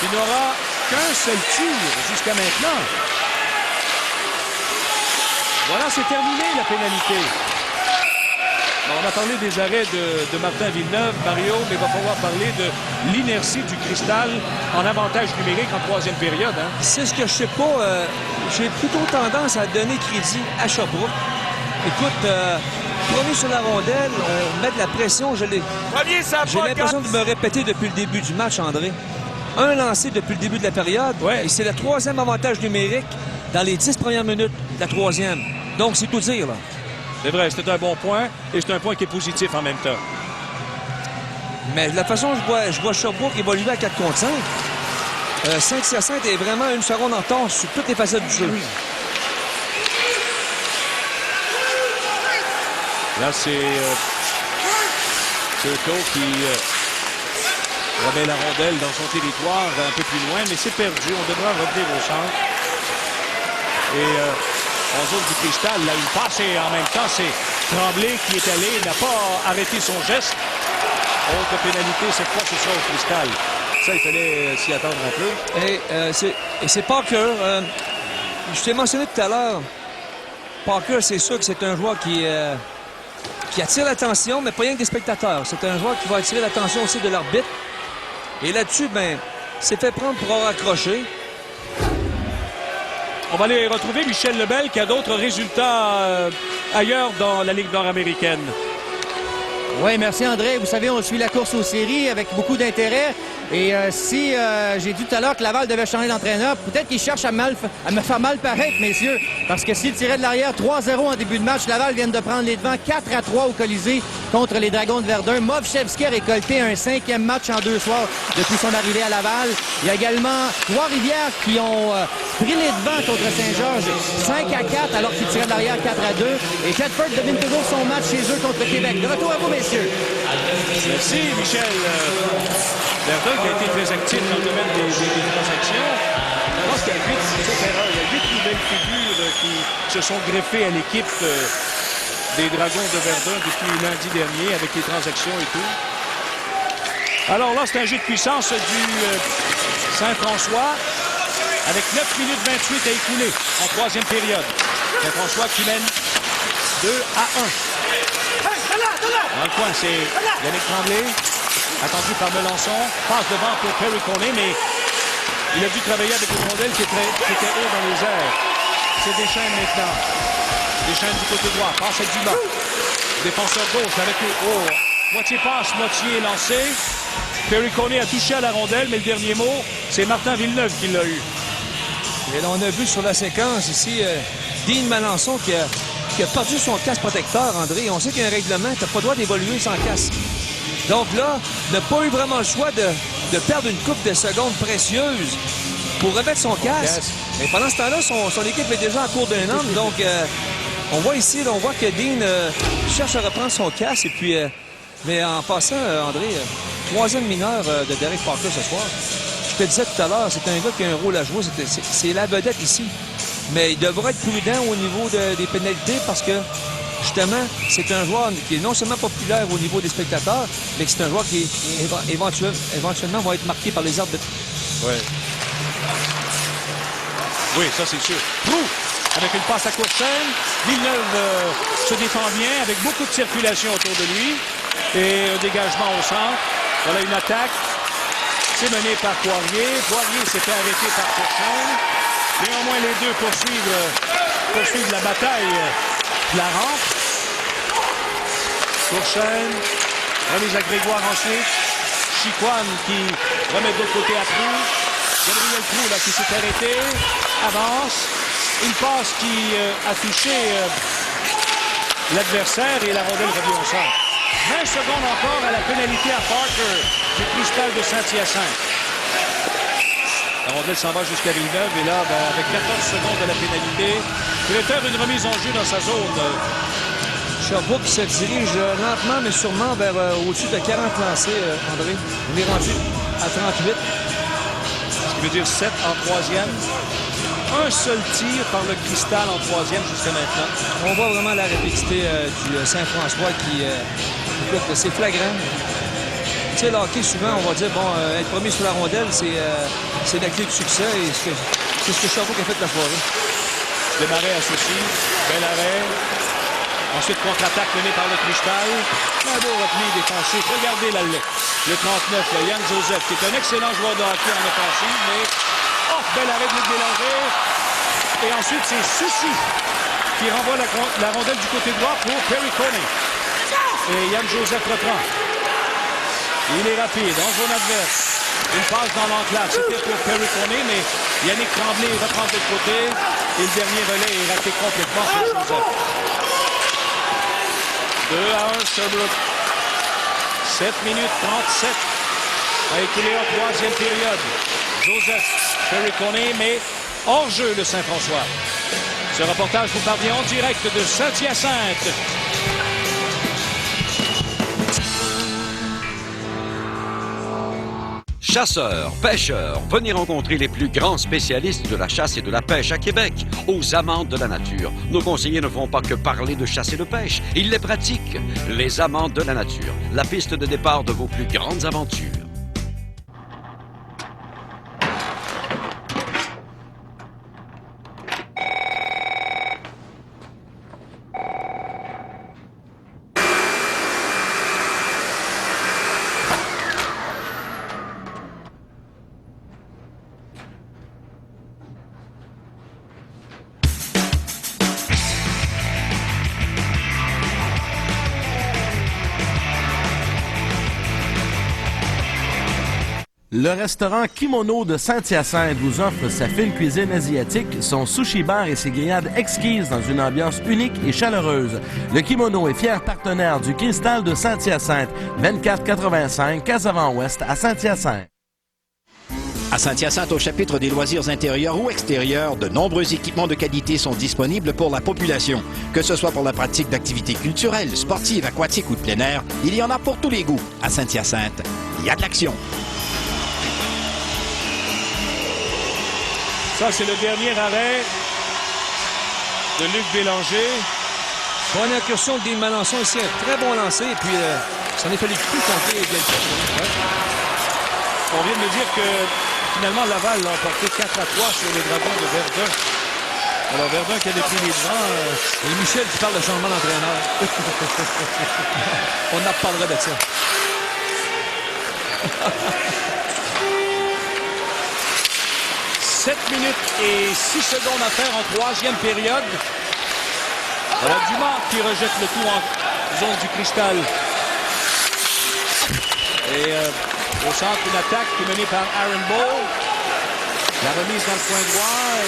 qui n'aura qu'un seul tir jusqu'à maintenant. Voilà, c'est terminé la pénalité. Bon, on a parlé des arrêts de Martin Villeneuve, Mario, mais il va falloir parler de l'inertie du Cristal en avantage numérique en troisième période. Hein. C'est ce que je sais pas. J'ai plutôt tendance à donner crédit à Sherbrooke. Écoute, premier sur la rondelle, on met de la pression. J'ai l'impression de me répéter depuis le début du match, André. Un lancé depuis le début de la période. Ouais. Et c'est le troisième avantage numérique dans les 10 premières minutes de la troisième. Donc, c'est tout dire, là. C'est vrai, c'est un bon point et c'est un point qui est positif en même temps. Mais de la façon dont je vois Sherbrooke évoluer à 4 contre 5, Saint-Hyacinthe est vraiment une seconde en retard sur toutes les facettes du jeu. Là, c'est Turco qui remet la rondelle dans son territoire un peu plus loin, mais c'est perdu. On devra revenir au centre. Et en zone du Cristal, là, une passe et en même temps, c'est Tremblay qui est allé, n'a pas arrêté son geste. Autre pénalité, cette fois, ce sera au Cristal. Ça, il fallait s'y attendre un peu. Et c'est Parker. Je t'ai mentionné tout à l'heure. Parker, c'est sûr que c'est un joueur qui attire l'attention, mais pas rien que des spectateurs. C'est un joueur qui va attirer l'attention aussi de l'arbitre. Et là-dessus, ben, s'est fait prendre pour avoir accroché. On va aller retrouver Michel Lebel qui a d'autres résultats ailleurs dans la Ligue nord-américaine. Oui, merci André. Vous savez, on suit la course aux séries avec beaucoup d'intérêt. Et si j'ai dit tout à l'heure que Laval devait changer d'entraîneur, peut-être qu'il cherche à me faire mal paraître, messieurs. Parce que s'il tirait de l'arrière 3-0 en début de match, Laval vient de prendre les devants 4-3 au Colisée contre les Dragons de Verdun. Movchevski a récolté un 5e match en 2 soirs depuis son arrivée à Laval. Il y a également Trois-Rivières qui ont pris les devants contre Saint-Georges 5-4 alors qu'ils tiraient de l'arrière 4-2. Et Thetford domine toujours son match chez eux contre Québec. De retour à vous, messieurs. Merci, Michel. Verdun qui a été très actif dans le domaine des transactions. Je pense qu'il y a 8 nouvelles figures qui se sont greffées à l'équipe des Dragons de Verdun depuis lundi dernier avec les transactions et tout. Alors là, c'est un jeu de puissance du Saint-François avec 9 minutes 28 à écouler en 3e période. Saint-François qui mène 2-1. Dans le coin, c'est Yannick Tremblay. Attendu par Melançon, passe devant pour Perry Coney, mais il a dû travailler avec une rondelle qui était haut dans les airs. C'est Deschênes maintenant. Deschênes du côté droit, passe à Dumas. Défenseur gauche avec moitié passe, moitié lancé. Perry Coney a touché à la rondelle, mais le dernier mot, c'est Martin Villeneuve qui l'a eu. Et là, on a vu sur la séquence ici Dean Melançon qui a perdu son casque protecteur, André. On sait qu'il y a un règlement, tu n'as pas le droit d'évoluer sans casque. Donc là, n'a pas eu vraiment le choix de perdre une couple de secondes précieuses pour remettre son casque. Et pendant ce temps-là, son équipe est déjà en cours d'un homme. Donc, on voit ici, là, on voit que Dean cherche à reprendre son casque. Et puis, mais en passant, André, 3e mineur de Derek Parker ce soir. Je te disais tout à l'heure, c'est un gars qui a un rôle à jouer. C'est la vedette ici. Mais il devrait être prudent au niveau des pénalités parce que justement, c'est un joueur qui est non seulement populaire au niveau des spectateurs, mais c'est un joueur qui éventuellement va être marqué par les arbitres. Oui, ça c'est sûr. Proulx, avec une passe à Courchaine. Villeneuve se défend bien, avec beaucoup de circulation autour de lui. Et un dégagement au centre. Voilà une attaque. C'est mené par Poirier. Poirier s'est fait arrêter par Courchaine. Néanmoins, les deux poursuivent la bataille de la rampe. Courchaine, remise à Grégoire ensuite. Chicoine qui remet de l'autre côté à Proulx. Gabriel Proulx là, qui s'est arrêté, avance. Une passe qui a touché l'adversaire et la rondelle revient au centre. 20 secondes encore à la pénalité à Parker du Cristal de Saint-Hyacinthe. La rondelle s'en va jusqu'à Villeneuve et là, avec 14 secondes de la pénalité, il va faire une remise en jeu dans sa zone. Sherbrooke se dirige lentement, mais sûrement vers au-dessus de 40 lancés, André. On est rendu à 38. Ce qui veut dire 7 en 3e. Un seul tir par le Cristal en 3e jusqu'à maintenant. On voit vraiment la rapidité du Saint-François qui... écoute, c'est flagrant. Tu sais, le hockey, souvent, on va dire, bon, être premier sur la rondelle, c'est la clé du succès et c'est ce que Sherbrooke a fait la soirée. Desmarais associe, bel arrêt. Ensuite, contre-attaque menée par le Cristal. Un beau repli défensif. Regardez là, le 39, Yann Joseph, qui est un excellent joueur de hockey en offensive, mais... Oh, bel arrêt de Luc Bélanger. Et ensuite, c'est Soucy qui renvoie la rondelle du côté droit pour Perry Coney. Et Yann Joseph reprend. Il est rapide, en zone adverse. Une passe dans l'enclave. C'était pour Perry Coney, mais Yannick Tremblay reprend de l'autre côté. Et le dernier relais est raté complètement sur Joseph. 2-1, Sherbrooke. 7 minutes 37. A écoulé en 3e période. Joseph, Perry Coney, mais hors jeu le Saint-François. Ce reportage vous parvient en direct de Saint-Hyacinthe. Chasseurs, pêcheurs, venez rencontrer les plus grands spécialistes de la chasse et de la pêche à Québec, aux amantes de la nature. Nos conseillers ne font pas que parler de chasse et de pêche, ils les pratiquent. Les amantes de la nature, la piste de départ de vos plus grandes aventures. Le restaurant Kimono de Saint-Hyacinthe vous offre sa fine cuisine asiatique, son sushi bar et ses grillades exquises dans une ambiance unique et chaleureuse. Le Kimono est fier partenaire du Cristal de Saint-Hyacinthe, 2485 Casavant-Ouest à Saint-Hyacinthe. À Saint-Hyacinthe, au chapitre des loisirs intérieurs ou extérieurs, de nombreux équipements de qualité sont disponibles pour la population. Que ce soit pour la pratique d'activités culturelles, sportives, aquatiques ou de plein air, il y en a pour tous les goûts. À Saint-Hyacinthe, il y a de l'action. Ça, c'est le dernier arrêt de Luc Bélanger. Bonne incursion de Dean Melançon ici, un très bon lancer, et puis ça n'est fallu plus compter Galtier. Ouais. On vient de me dire que finalement Laval l'a emporté 4-3 sur les Dragons de Verdun. Alors Verdun qui a pris les devants. Et Michel qui parle de changement d'entraîneur. On en reparlera de ça. 7 minutes et 6 secondes à faire en troisième période. Voilà Dumas qui rejette le tout en zone du Cristal. Et au centre, une attaque qui est menée par Aaron Ball. La remise dans le coin droit.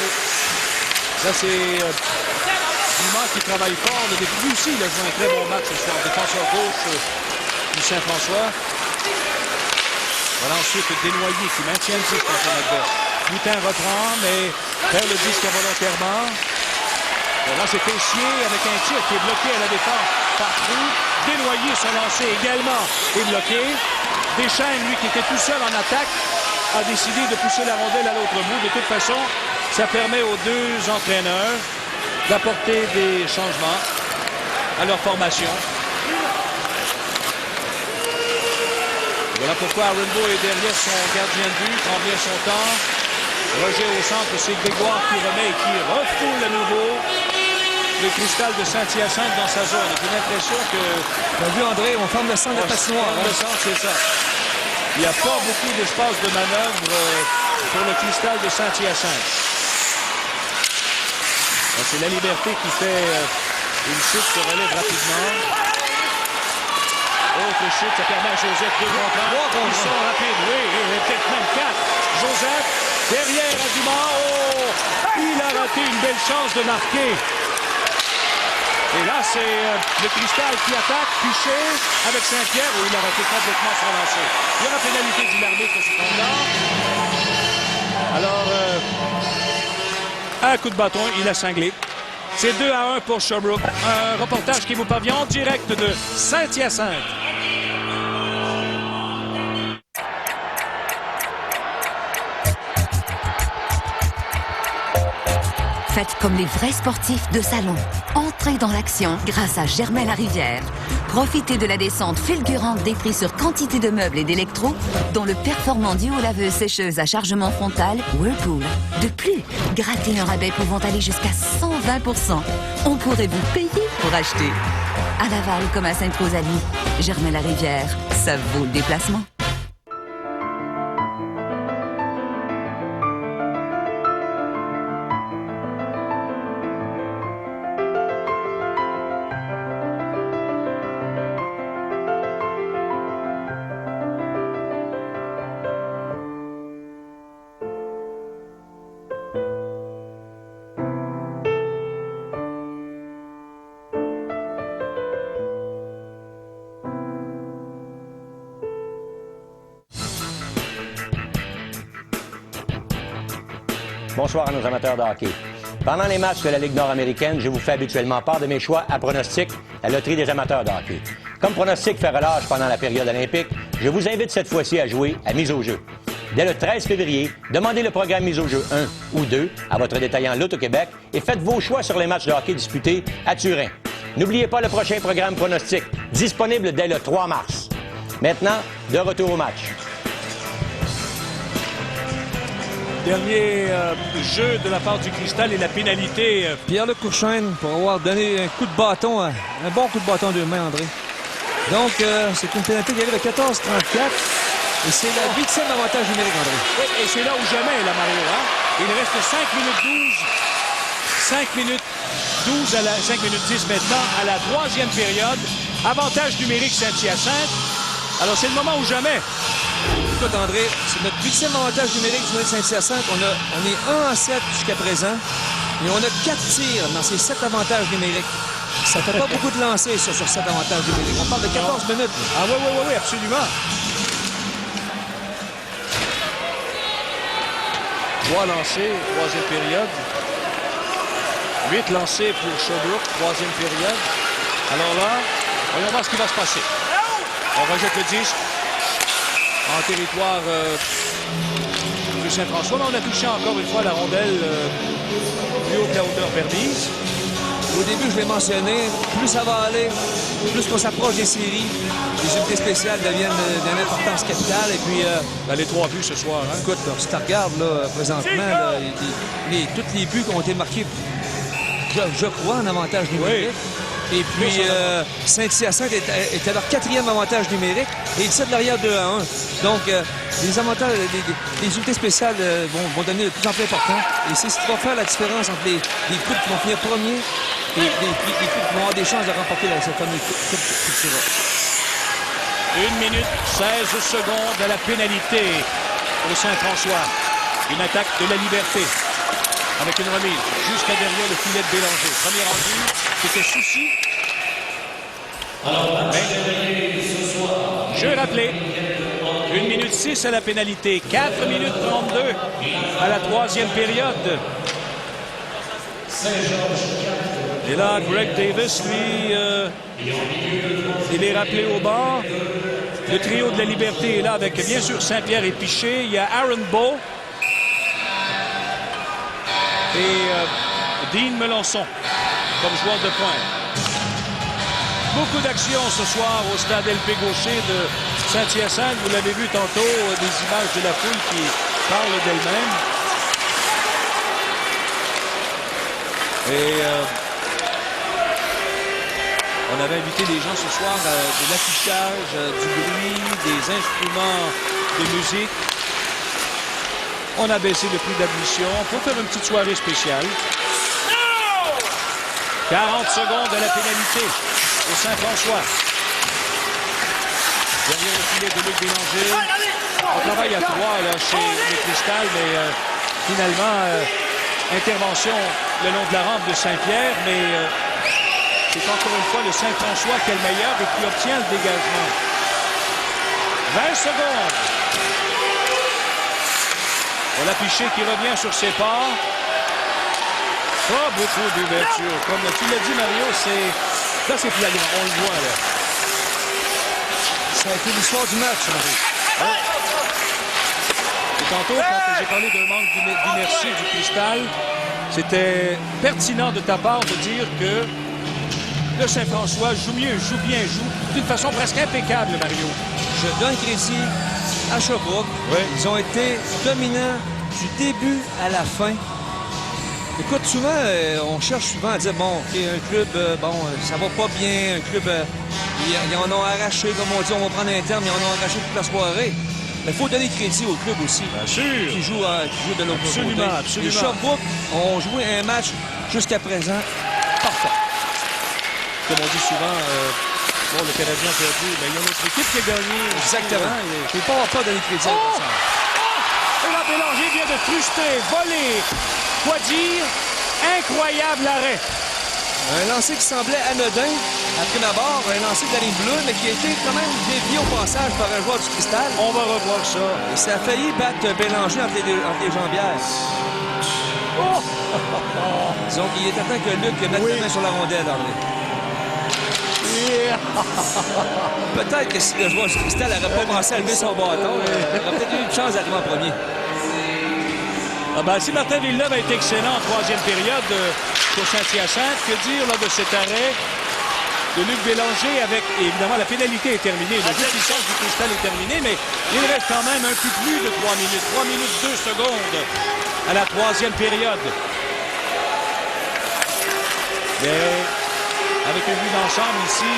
Ça, c'est Dumas qui travaille fort. Le début aussi, il a joué un très bon match ce soir. Défenseur gauche du Saint-François. Voilà ensuite Desnoyers qui maintient le disque dans son adverse. Boutin reprend, mais perd le disque involontairement. Là, c'est Tessier avec un tir qui est bloqué à la défense par Proulx. Desnoyers, son lancé également est bloqué. Deschênes, lui, qui était tout seul en attaque, a décidé de pousser la rondelle à l'autre bout. De toute façon, ça permet aux deux entraîneurs d'apporter des changements à leur formation. Voilà pourquoi Arenbo est derrière son gardien de but, prend bien son temps. Roger au centre, c'est Grégoire qui remet et qui refoule à nouveau le Cristal de Saint-Hyacinthe dans sa zone. J'ai l'impression que... Tu as vu, André, on forme le centre de patinoire. Le centre, c'est ça. Il n'y a pas beaucoup d'espace de manœuvre pour le Cristal de Saint-Hyacinthe. C'est la Liberté qui fait une chute se relève rapidement. Autre chute, ça permet à Joseph de comprendre. Ils sont rapides, oui, et peut-être même 4. Joseph, derrière Dumas. Oh! Il a raté une belle chance de marquer. Et là, c'est le Cristal qui attaque, Piché avec Saint-Pierre, où il a raté complètement son lancer. Il y aura pénalité du l'arbitre ce temps-là. Alors, un coup de bâton, il a cinglé. C'est 2-1 pour Sherbrooke. Un reportage qui vous parvient en direct de Saint-Hyacinthe. Faites comme les vrais sportifs de salon. Entrez dans l'action grâce à Germain Larivière. Profitez de la descente fulgurante des prix sur quantité de meubles et d'électro, dont le performant duo laveuse-sécheuse à chargement frontal Whirlpool. De plus, grattez un rabais pouvant aller jusqu'à 120%. On pourrait vous payer pour acheter. À Laval comme à Sainte-Rosalie, Germain Larivière, ça vaut le déplacement. Bonsoir à nos amateurs de hockey. Pendant les matchs de la Ligue nord-américaine, je vous fais habituellement part de mes choix à pronostic, la loterie des amateurs de hockey. Comme pronostic fait relâche pendant la période olympique, je vous invite cette fois-ci à jouer à mise au jeu. Dès le 13 février, demandez le programme mise au jeu 1 ou 2 à votre détaillant Loto-Québec et faites vos choix sur les matchs de hockey disputés à Turin. N'oubliez pas le prochain programme pronostic, disponible dès le 3 mars. Maintenant, de retour au match. Dernier jeu de la part du Cristal et la pénalité. Pierre-Luc Courchaine pour avoir donné un coup de bâton, un bon coup de bâton de main, André. Donc, c'est une pénalité qui arrive à 14-34. Et c'est le 8e avantage numérique, André. Oui, et c'est là où jamais, là, Mario. Hein? Il reste 5 minutes 12. 5 minutes 12 à la 5 minutes 10 maintenant à la 3e période. Avantage numérique Saint-Hyacinthe. Alors, c'est le moment ou jamais. Écoute, André, c'est notre 8e avantage numérique du Saint-Hyacinthe. On est 1-7 jusqu'à présent. Et on a 4 tirs dans ces 7 avantages numériques. Ça fait pas beaucoup de lancers, ça, sur 7 avantages numériques. On parle de 14 minutes. Ah oui, absolument. 3 lancés, 3e période. 8 lancés pour Sherbrooke, 3e période. Alors là, voyons voir ce qui va se passer. On rejette le disque en territoire de Saint-François. Mais on a touché encore une fois la rondelle plus haut que la hauteur permise. Au début, je l'ai mentionné, plus ça va aller, plus qu'on s'approche des séries, les unités spéciales deviennent d'une importance capitale. Et puis, les 3 buts ce soir. Hein? Écoute, là, si tu regardes là, présentement, là, tous les buts qui ont été marqués, je crois, en avantage numérique. Oui. Et puis, Saint-Hyacinthe est à leur 4e avantage numérique et ils tiennent derrière 2-1. Donc, les avantages, les unités spéciales vont devenir de plus en plus importants. Et c'est ce qui va faire la différence entre les clubs qui vont finir premiers et les clubs qui vont avoir des chances de remporter cette fameuse coupe qui sera. 1 minute 16 secondes à la pénalité au Saint-François. Une attaque de la Liberté. Avec une remise jusqu'à derrière le filet de Bélanger. Premier rendu, c'était Soucy. Jeu rappelé. 1 minute 6 à la pénalité. 4 minutes 32 à la 3e période. Et là, Greg Davis, lui, il est rappelé au banc. Le trio de la Liberté est là avec, bien sûr, Saint-Pierre et Piché. Il y a Aaron Bowe. Et Dean Melançon comme joueur de pointe. Beaucoup d'actions ce soir au stade LP Gaucher de Saint-Hyacinthe. Vous l'avez vu tantôt, des images de la foule qui parlent d'elle-même. Et on avait invité les gens ce soir à de l'affichage, du bruit, des instruments de musique. On a baissé le prix d'admission pour faire une petite soirée spéciale. 40 secondes à la pénalité au Saint-François. Derrière le filet de Luc Bélanger. On travaille à 3 là, chez les Cristal, mais finalement, intervention le long de la rampe de Saint-Pierre, mais c'est encore une fois le Saint-François qui est le meilleur et qui obtient le dégagement. 20 secondes. Voilà Piché qui revient sur ses pas. Pas beaucoup d'ouverture. Comme tu l'as dit, Mario, là, c'est flagrant. On le voit, là. Ça a été l'histoire du match, Mario. Ouais. Et tantôt, quand j'ai parlé d'un manque d'inertie du Cristal, c'était pertinent de ta part de dire que le Saint-François joue mieux, joue bien, joue d'une façon presque impeccable, Mario. Je donne crédit à Sherbrooke. Oui. Ils ont été dominants du début à la fin. Écoute, souvent, on cherche souvent à dire, bon, OK, un club, ça va pas bien, un club, ils en ont arraché, comme on dit, on va prendre un terme, ils en ont arraché toute la soirée. Mais il faut donner crédit au club aussi. Bien sûr. Qui joue de l'autre côté. Absolument. Les Sherbrooke ont joué un match jusqu'à présent parfait. Comme on dit souvent, le Canadien a perdu, mais il y a notre équipe qui a gagné. Exactement. Je ne peux pas donner crédit à ça. Et là, Bélanger vient de frustrer, voler. Quoi dire? Incroyable arrêt. Un lancer qui semblait anodin à prime abord, un lancer de la ligne bleue, mais qui a été quand même dévié au passage par un joueur du Cristal. On va revoir ça. Et ça a failli battre Bélanger entre les jambières. Oh! Disons qu'il était temps que Luc mette la main sur la rondelle, André. Yeah. Peut-être peut-être que si le joueur du Cristal n'aurait pas pensé à lever son bâton, il aurait peut-être eu une chance d'arriver en premier. Ah ben, si Martin Villeneuve a été excellent en troisième période pour Saint-Hyacinthe, que dire là, de cet arrêt de Luc Bélanger avec, évidemment, la pénalité est terminée. Le jeu de puissance du Cristal est terminé, mais il reste quand même un peu plus de 3 minutes. 3 minutes 2 secondes à la troisième période. Mais avec une vue d'ensemble ici,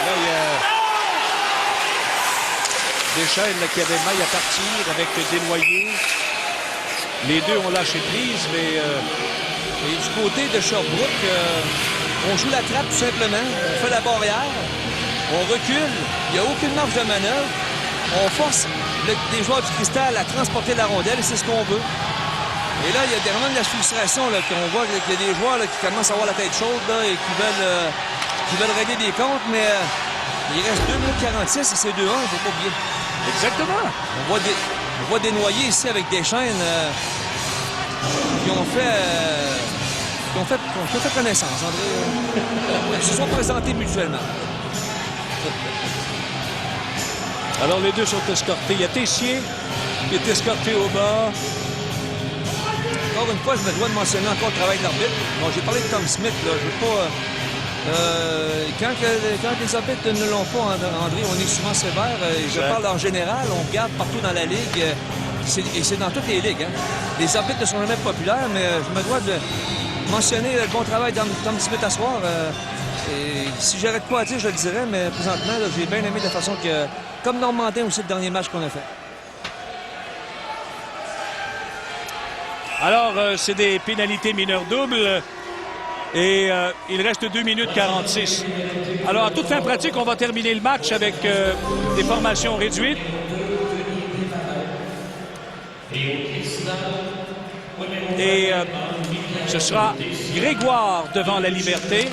là, il y a Deschênes là, qui avait maille à partir avec Desnoyers. Les deux ont lâché prise, mais et du côté de Sherbrooke, on joue la trappe tout simplement. On fait la barrière, on recule, il n'y a aucune marge de manœuvre. On force les joueurs du Cristal à transporter la rondelle et c'est ce qu'on veut. Et là, il y a vraiment de la frustration qu'on voit qu'il y a des joueurs là, qui commencent à avoir la tête chaude là, et qui veulent régler des comptes, mais il reste 2 minutes 46 et c'est 2-1, il ne faut pas oublier. Exactement. On voit Desnoyers ici avec Deschênes qui ont fait connaissance, André. Ils se sont présentés mutuellement. Alors, les deux sont escortés. Il y a Tessier qui est escorté au bas. Encore une fois, je me dois de mentionner encore le travail de l'arbitre. Bon, j'ai parlé de Tom Smith, là. Je veux pas... quand les arbitres ne l'ont pas, André, on est souvent sévère. Je parle en général, on regarde partout dans la Ligue. Et c'est dans toutes les ligues. Hein. Les arbitres ne sont jamais populaires, mais je me dois de mentionner le bon travail de Tom Smith à soir. Et si j'aurais de quoi à dire, je le dirais, mais présentement, j'ai bien aimé de la façon que... Comme Normandin aussi, le dernier match qu'on a fait. Alors, c'est des pénalités mineures doubles. Et il reste 2 minutes 46. Alors, à toute fin pratique, on va terminer le match avec des formations réduites. Et ce sera Grégoire devant la Liberté.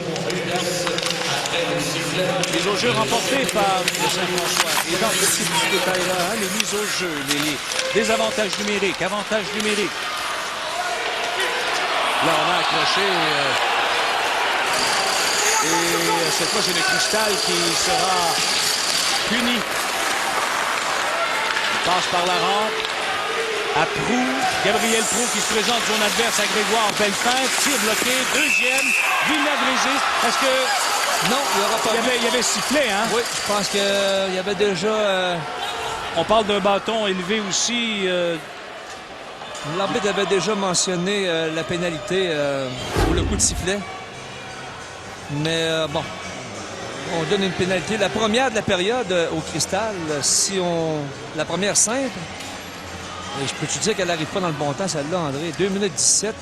Les au jeu remportés par le Saint-François. Et dans ce petit détail-là, les mises au jeu, les désavantages numériques, avantages numériques. Là, on a accroché. Et cette fois, c'est le Cristal qui sera puni. Il passe par la rampe. À Proux, Gabriel Proux qui se présente son adverse à Grégoire Bellefin. Tir bloqué, deuxième. Villeneuve résiste. Parce que... Non, il n'y aura pas... Il y avait sifflé, hein? Oui, je pense qu'il y avait déjà... On parle d'un bâton élevé aussi. L'arbitre avait déjà mentionné la pénalité pour le coup de sifflet. Mais bon, on donne une pénalité. La première de la période au Cristal, si on... La première simple... Et je peux te dire qu'elle n'arrive pas dans le bon temps, celle-là, André. 2 minutes 17,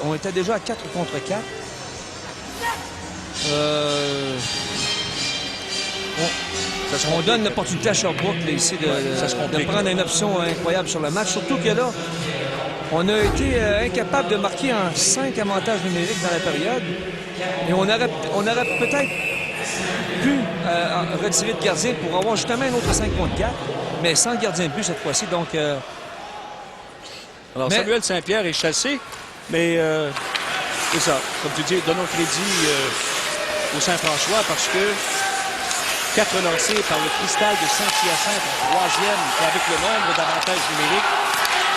on était déjà à 4 contre 4. On donne l'opportunité à Sherbrooke ici de prendre une option incroyable sur le match. Surtout que là, on a été incapable de marquer en 5 avantages numériques dans la période. Et on aurait peut-être pu retirer de gardien pour avoir justement un autre 5 contre 4, mais sans gardien de but cette fois-ci. Donc... Alors, Samuel Saint-Pierre est chassé, mais c'est ça. Comme tu dis, donnons crédit au Saint-François parce que 4 lancés par le Cristal de Saint-Hyacinthe en troisième et avec le nombre d'avantages numériques,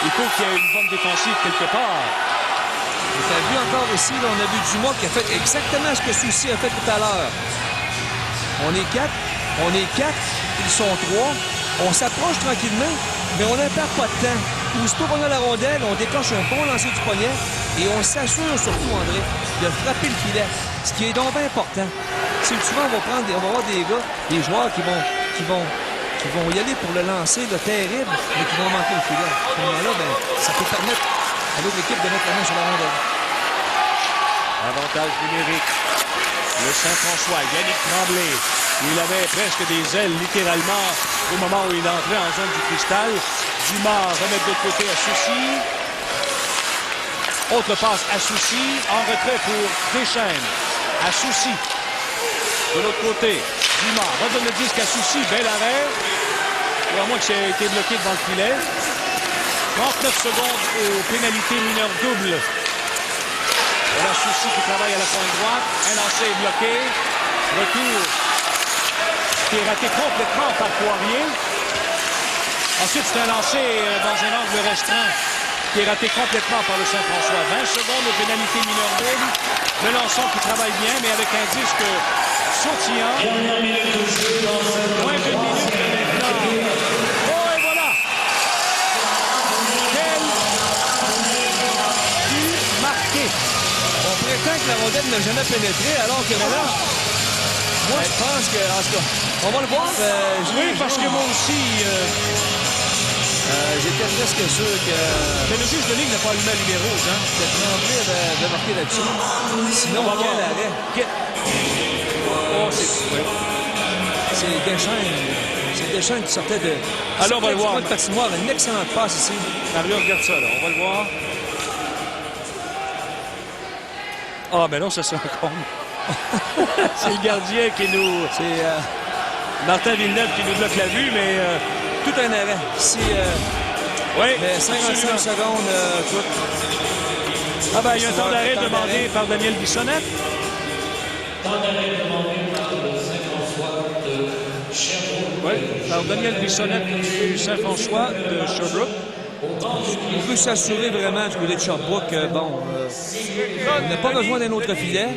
il faut qu'il y ait une bonne défensive quelque part. Et tu as vu encore ici, là, on a vu Dumas qui a fait exactement ce que Soucy a fait tout à l'heure. On est 4, ils sont 3, on s'approche tranquillement, mais on ne perd pas de temps. Aussitôt qu'on a la rondelle, on déclenche un bon lancer du poignet et on s'assure surtout, André, de frapper le filet, ce qui est donc bien important. C'est souvent, on va avoir des gars, des joueurs qui vont y aller pour le lancer là, terrible, mais qui vont manquer le filet. À ce moment-là, ben, ça peut permettre à l'autre équipe de mettre la main sur la rondelle. Avantage numérique. Le Saint-François, Yannick Tremblay. Il avait presque des ailes, littéralement, au moment où il entrait en zone du Cristal. Dumas remet de l'autre côté à Soucy. Autre passe à Soucy. En retrait pour Deschênes. À Soucy. De l'autre côté, Dumas redonne le disque à Soucy. Bel arrêt. Ou à moins que ça ait été bloqué devant le filet. 39 secondes aux pénalités mineures doubles. Voilà Soucy qui travaille à la pointe droite. Un lancer est bloqué. Retour qui est raté complètement par Poirier. Ensuite, c'est un lancer dans un angle restreint qui est raté complètement par le Saint-François. 20 secondes de pénalité mineure double. Melançon qui travaille bien, mais avec un disque sautillant. Moins d'une minute maintenant. Oh, et voilà! Quel but marqué! On prétend que la rondelle n'a jamais pénétré, alors que voilà. Moi, je pense que, en tout cas, on va le voir. Oui, parce que moi aussi... J'étais presque sûr que... Mais le juge de ligue n'a pas allumé la lumière rouge, hein? Que Tremblay avait marqué là-dessus. Sinon, On va quel voir. arrêt? Oh, C'est Deschênes. C'est Deschênes qui sortait de... Alors, on va le voir. De patinoire, une excellente passe ici. Mario, regarde ça, là. On va le voir. Ah, ben non, ça c'est un con. C'est le gardien qui nous... C'est Martin Villeneuve qui nous bloque la vue, mais... Tout un arrêt. Ici, oui, mais 55 secondes, tout. Ah ben, il y a un temps d'arrêt demandé par Daniel Bissonnette. Oui, par Daniel Bissonnette du Saint-François de Sherbrooke. On veut s'assurer vraiment du côté de Sherbrooke que, bon, on n'a pas besoin d'un autre filet.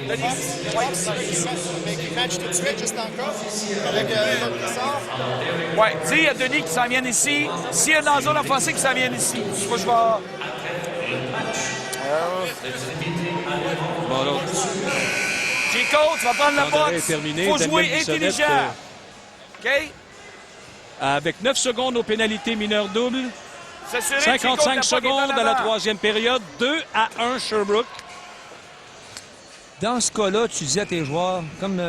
Oui, dis à Denis qui s'en viennent ici. S'il y a dans la zone offensive qui s'en viennent ici, moi je vais... Bon, alors... Chico, tu vas prendre la boxe. Faut jouer intelligent. OK? Avec 9 secondes aux pénalités mineures doubles. 55 secondes à la troisième période. 2-1 Sherbrooke. Dans ce cas-là, tu disais à tes joueurs, comme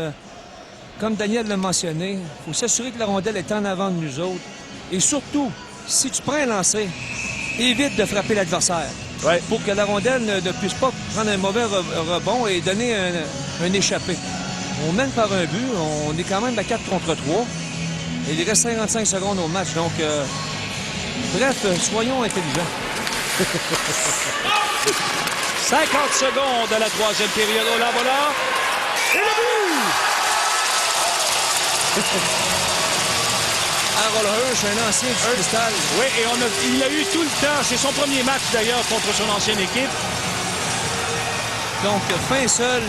Daniel l'a mentionné, il faut s'assurer que la rondelle est en avant de nous autres. Et surtout, si tu prends un lancer, évite de frapper l'adversaire. Ouais. Pour que la rondelle ne puisse pas prendre un mauvais rebond et donner un échappé. On mène par un but, on est quand même à 4 contre 3. Et il reste 55 secondes au match. Donc, bref, soyons intelligents. 50 secondes à la troisième période. Oh là, voilà. Et le but! Harold Hirsch, un ancien du Cristal. Oui, et il a eu tout le temps. C'est son premier match, d'ailleurs, contre son ancienne équipe. Donc, fin seul.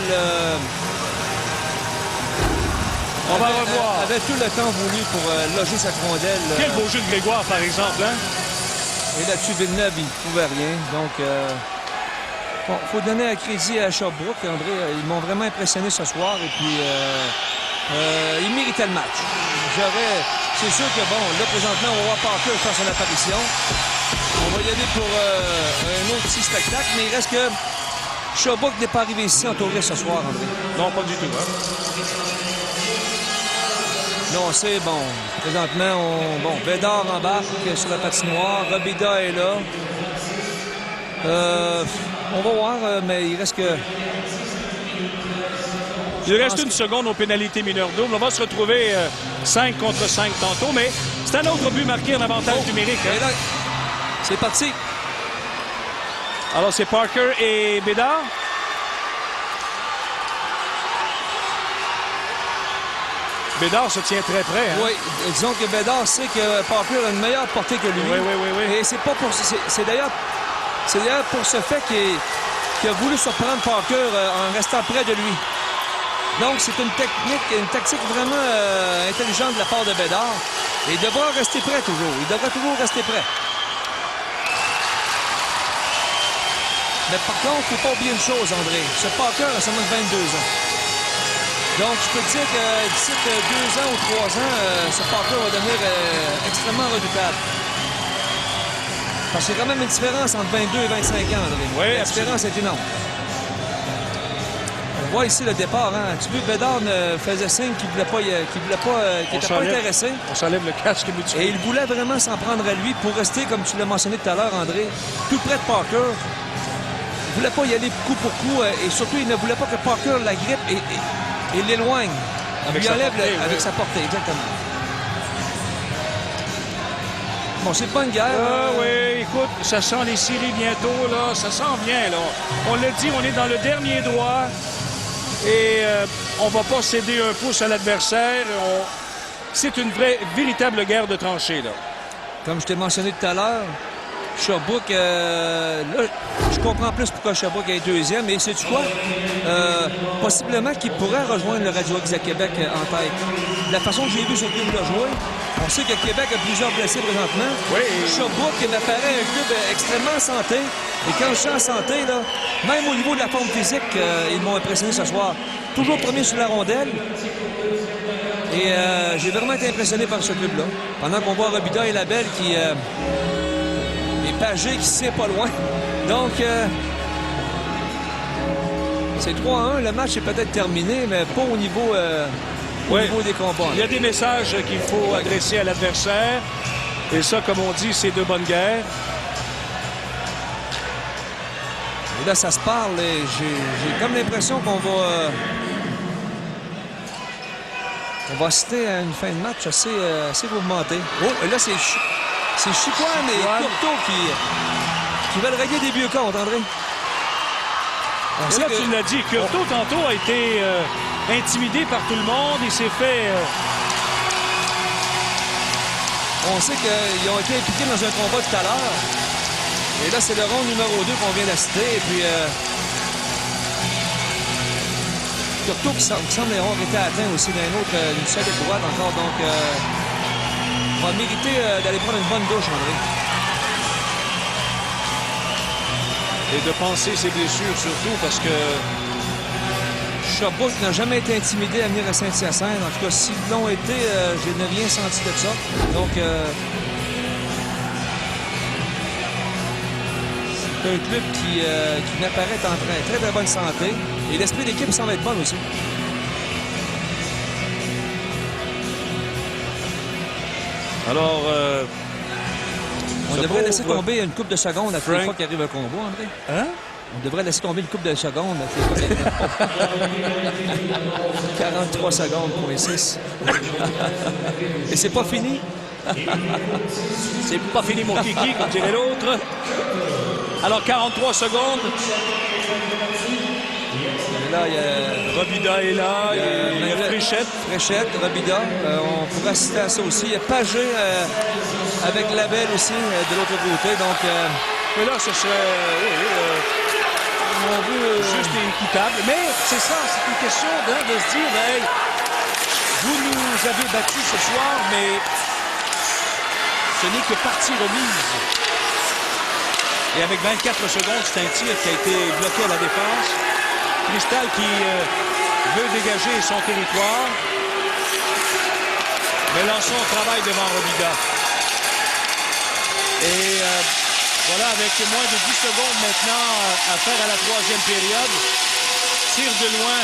On va revoir. Avait tout le temps voulu pour loger sa rondelle. Quel beau jeu de Grégoire, par exemple, hein? Et là-dessus, Villeneuve, il ne pouvait rien. Donc, bon, faut donner un crédit à Sherbrooke, André. Ils m'ont vraiment impressionné ce soir. Et puis, ils méritaient le match. C'est sûr que, bon, là, présentement, on va voir Parker faire son apparition. On va y aller pour un autre petit spectacle. Mais il reste que Sherbrooke n'est pas arrivé ici en touriste ce soir, André. Non, pas du tout, hein? Non, c'est bon. Présentement, Bédard embarque sur la patinoire. Robida est là. On va voir, mais il reste que... Il reste une seconde aux pénalités mineures doubles. On va se retrouver 5 contre 5 tantôt, mais c'est un autre but marqué en avantage numérique. Hein? C'est parti. Alors, c'est Parker et Bédard. Bédard se tient très près. Hein? Oui, disons que Bédard sait que Parker a une meilleure portée que lui. Oui. Et c'est pas pour... C'est d'ailleurs pour ce fait qu'il a voulu surprendre Parker en restant près de lui. Donc, c'est une tactique vraiment intelligente de la part de Bédard. Et il devra rester prêt toujours. Il devra toujours rester prêt. Mais par contre, il ne faut pas oublier une chose, André. Ce Parker a seulement 22 ans. Donc, je peux te dire que d'ici 2 ans ou 3 ans, ce Parker va devenir extrêmement redoutable. Parce qu'il y a quand même une différence entre 22 et 25 ans, André. Oui, la différence est énorme. On voit ici le départ. Hein. Tu vois, Bédard faisait signe qu'il n'était pas intéressé. On s'enlève le casque mutuel. Et il voulait vraiment s'en prendre à lui pour rester, comme tu l'as mentionné tout à l'heure, André, tout près de Parker. Il ne voulait pas y aller coup pour coup. Et surtout, il ne voulait pas que Parker la grippe et l'éloigne. Avec sa portée, exactement. Bon, c'est pas une guerre. Oui, écoute, ça sent les séries bientôt, là. Ça sent bien, là. On l'a dit, on est dans le dernier droit. Et on va pas céder un pouce à l'adversaire. c'est une véritable guerre de tranchées, là. Comme je t'ai mentionné tout à l'heure, Sherbrooke, là, je comprends plus pourquoi Sherbrooke est deuxième. Et sais-tu quoi? Possiblement qu'il pourrait rejoindre le Radio-X de Québec en tête. De la façon que j'ai vu ce club-là jouer, on sait que Québec a plusieurs blessés présentement. Oui. Sherbrooke m'apparaît un club extrêmement en santé. Et quand je suis en santé, là, même au niveau de la forme physique, ils m'ont impressionné ce soir. Toujours premier sur la rondelle. Et j'ai vraiment été impressionné par ce club-là. Pendant qu'on voit Robida et Labelle qui... et Pagé qui se tient pas loin. Donc, c'est 3-1. Le match est peut-être terminé, mais pas au niveau, au niveau des combats. Il y a des messages qu'il faut adresser à l'adversaire. Et ça, comme on dit, c'est de bonne guerre. Et là, ça se parle. Et j'ai comme l'impression qu'on va... on va assister à une fin de match assez mouvementée. Oh, et là, c'est Chicoine et Courteau qui veulent régler des vieux comptes, André. Et là, tu l'as dit, Courteau, tantôt, a été intimidé par tout le monde. Il s'est fait... On sait qu'ils ont été impliqués dans un combat tout à l'heure. Et là, c'est le round numéro 2 qu'on vient d'assister. Et puis... Courteau qui semble avoir été atteint aussi d'une solide droite encore. Donc, on va mériter d'aller prendre une bonne douche, André. Et de penser ses blessures surtout parce que... Sherbrooke n'a jamais été intimidé à venir à Saint-Hyacinthe. En tout cas, s'ils l'ont été, je n'ai rien senti de ça. Donc, c'est un club qui m'apparaît en très, très bonne santé. Et l'esprit d'équipe semble être bon aussi. Alors, on devrait laisser tomber une coupe de secondes à tous les fois qu'il arrive un combat, André. Hein? On devrait laisser tomber une coupe de secondes à tous les fois. 43 secondes pour les 6. Et c'est pas fini. C'est pas fini, mon kiki, comme dirait l'autre. Alors, 43 secondes. Et là, il y a... Robida est là, il y a Fréchette. Fréchette, Robida. On pourrait assister à ça aussi. Il y a Pagé avec Labelle aussi de l'autre côté. Donc, mais là, ce serait juste écoutable. Mais c'est ça, c'est une question de se dire, hey, vous nous avez battus ce soir, mais ce n'est que partie remise. Et avec 24 secondes, c'est un tir qui a été bloqué à la défense. Cristal qui veut dégager son territoire. Melançon travaille devant Robida. Et voilà, avec moins de 10 secondes maintenant à faire à la troisième période. Tir de loin,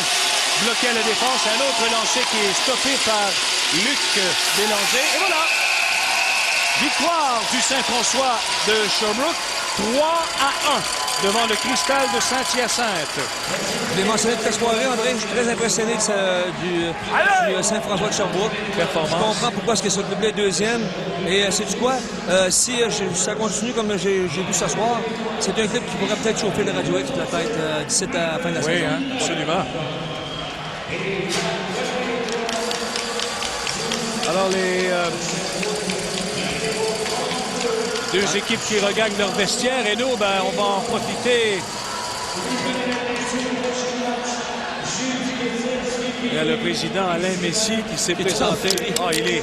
bloqué à la défense. Un autre lancer qui est stoppé par Luc Bélanger. Et voilà! Victoire du Saint-François de Sherbrooke, 3-1 devant le Cristal de Saint-Hyacinthe. Je l'ai mentionné toute la soirée, André. Je suis très impressionné du Saint-François de Sherbrooke. Performance. Je comprends pourquoi ce club-là est deuxième. Et sais-tu quoi? Si ça continue comme j'ai vu ce soir, c'est un club qui pourrait peut-être chauffer le Radio-X de la tête d'ici à la fin de la saison. Oui, hein, absolument. Alors, les deux équipes qui regagnent leur vestiaire et nous, ben, on va en profiter. Il y a le président Alain Messier qui s'est présenté. Ah, il est...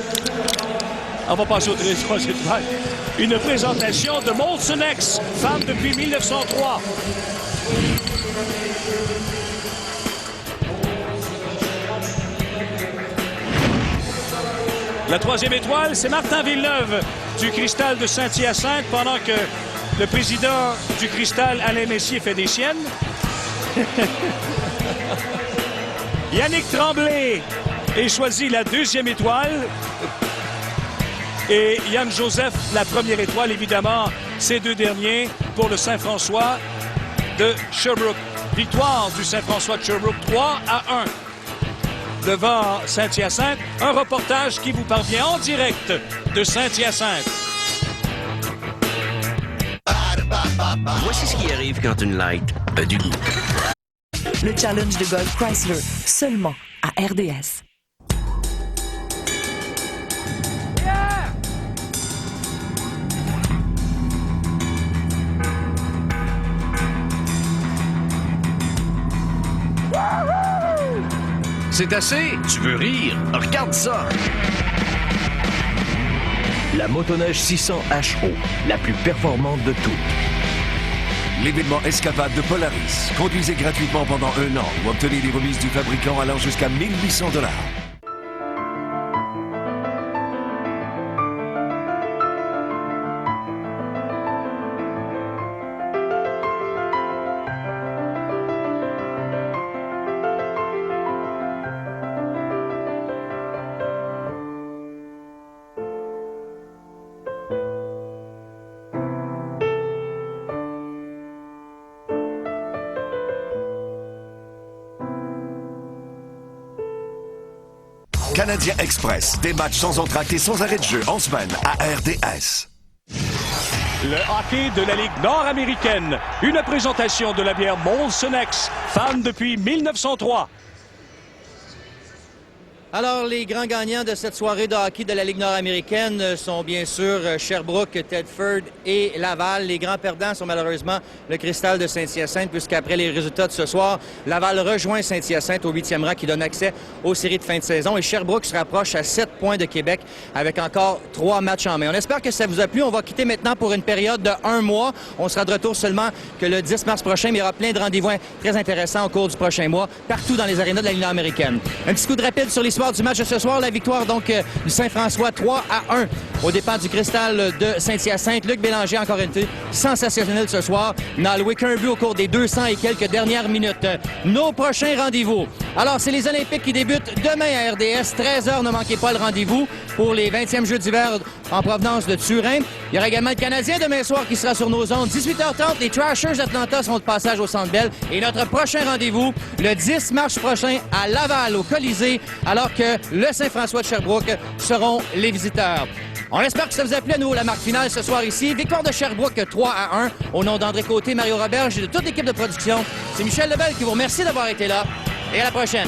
On va passer au 3 étoiles. Une présentation de Molson X, femme depuis 1903. La troisième étoile, c'est Martin Villeneuve du Cristal de Saint-Hyacinthe, pendant que le président du Cristal, Alain Messier, fait des siennes. Yannick Tremblay est choisi la deuxième étoile. Et Yann Joseph, la première étoile, évidemment, ces deux derniers pour le Saint-François de Sherbrooke. Victoire du Saint-François de Sherbrooke, 3-1 devant Saint-Hyacinthe. Un reportage qui vous parvient en direct de Saint-Hyacinthe. Voici ce qui arrive quand une light a du goût. Le challenge de golf Chrysler, seulement à RDS. C'est assez? Tu veux rire? Regarde ça! La motoneige 600 HO, la plus performante de toutes. L'événement Escapade de Polaris. Conduisez gratuitement pendant 1 an ou obtenez des remises du fabricant allant jusqu'à 1800 $. Canadien Express, des matchs sans entracte et sans arrêt de jeu en semaine à RDS. Le hockey de la Ligue nord-américaine. Une présentation de la bière Molson X, fan depuis 1903. Alors, les grands gagnants de cette soirée de hockey de la Ligue nord-américaine sont bien sûr Sherbrooke, Tedford et Laval. Les grands perdants sont malheureusement le Cristal de Saint-Hyacinthe, puisqu'après les résultats de ce soir, Laval rejoint Saint-Hyacinthe au 8e rang qui donne accès aux séries de fin de saison. Et Sherbrooke se rapproche à 7 points de Québec avec encore 3 matchs en main. On espère que ça vous a plu. On va quitter maintenant pour une période de 1 mois. On sera de retour seulement que le 10 mars prochain, mais il y aura plein de rendez-vous très intéressants au cours du prochain mois, partout dans les arénas de la Ligue nord-américaine. Un petit coup de rapide sur l'histoire du match de ce soir. La victoire donc du Saint-François 3-1 au départ du Cristal de Saint-Hyacinthe. Luc Bélanger, encore une fois, sensationnel ce soir. N'a alloué qu'un but au cours des 200 et quelques dernières minutes. Nos prochains rendez-vous. Alors, c'est les Olympiques qui débutent demain à RDS. 13h, ne manquez pas le rendez-vous pour les 20e Jeux d'hiver en provenance de Turin. Il y aura également le Canadien demain soir qui sera sur nos ondes. 18h30, les Trashers d'Atlanta sont de passage au Centre Bell. Et notre prochain rendez-vous, le 10 mars prochain à Laval, au Colisée, alors que le Saint-François de Sherbrooke seront les visiteurs. On espère que ça vous a plu. À nouveau la marque finale ce soir ici. Victoire de Sherbrooke 3-1. Au nom d'André Côté, Mario Roberge et de toute l'équipe de production, c'est Michel Lebel qui vous remercie d'avoir été là. Et à la prochaine.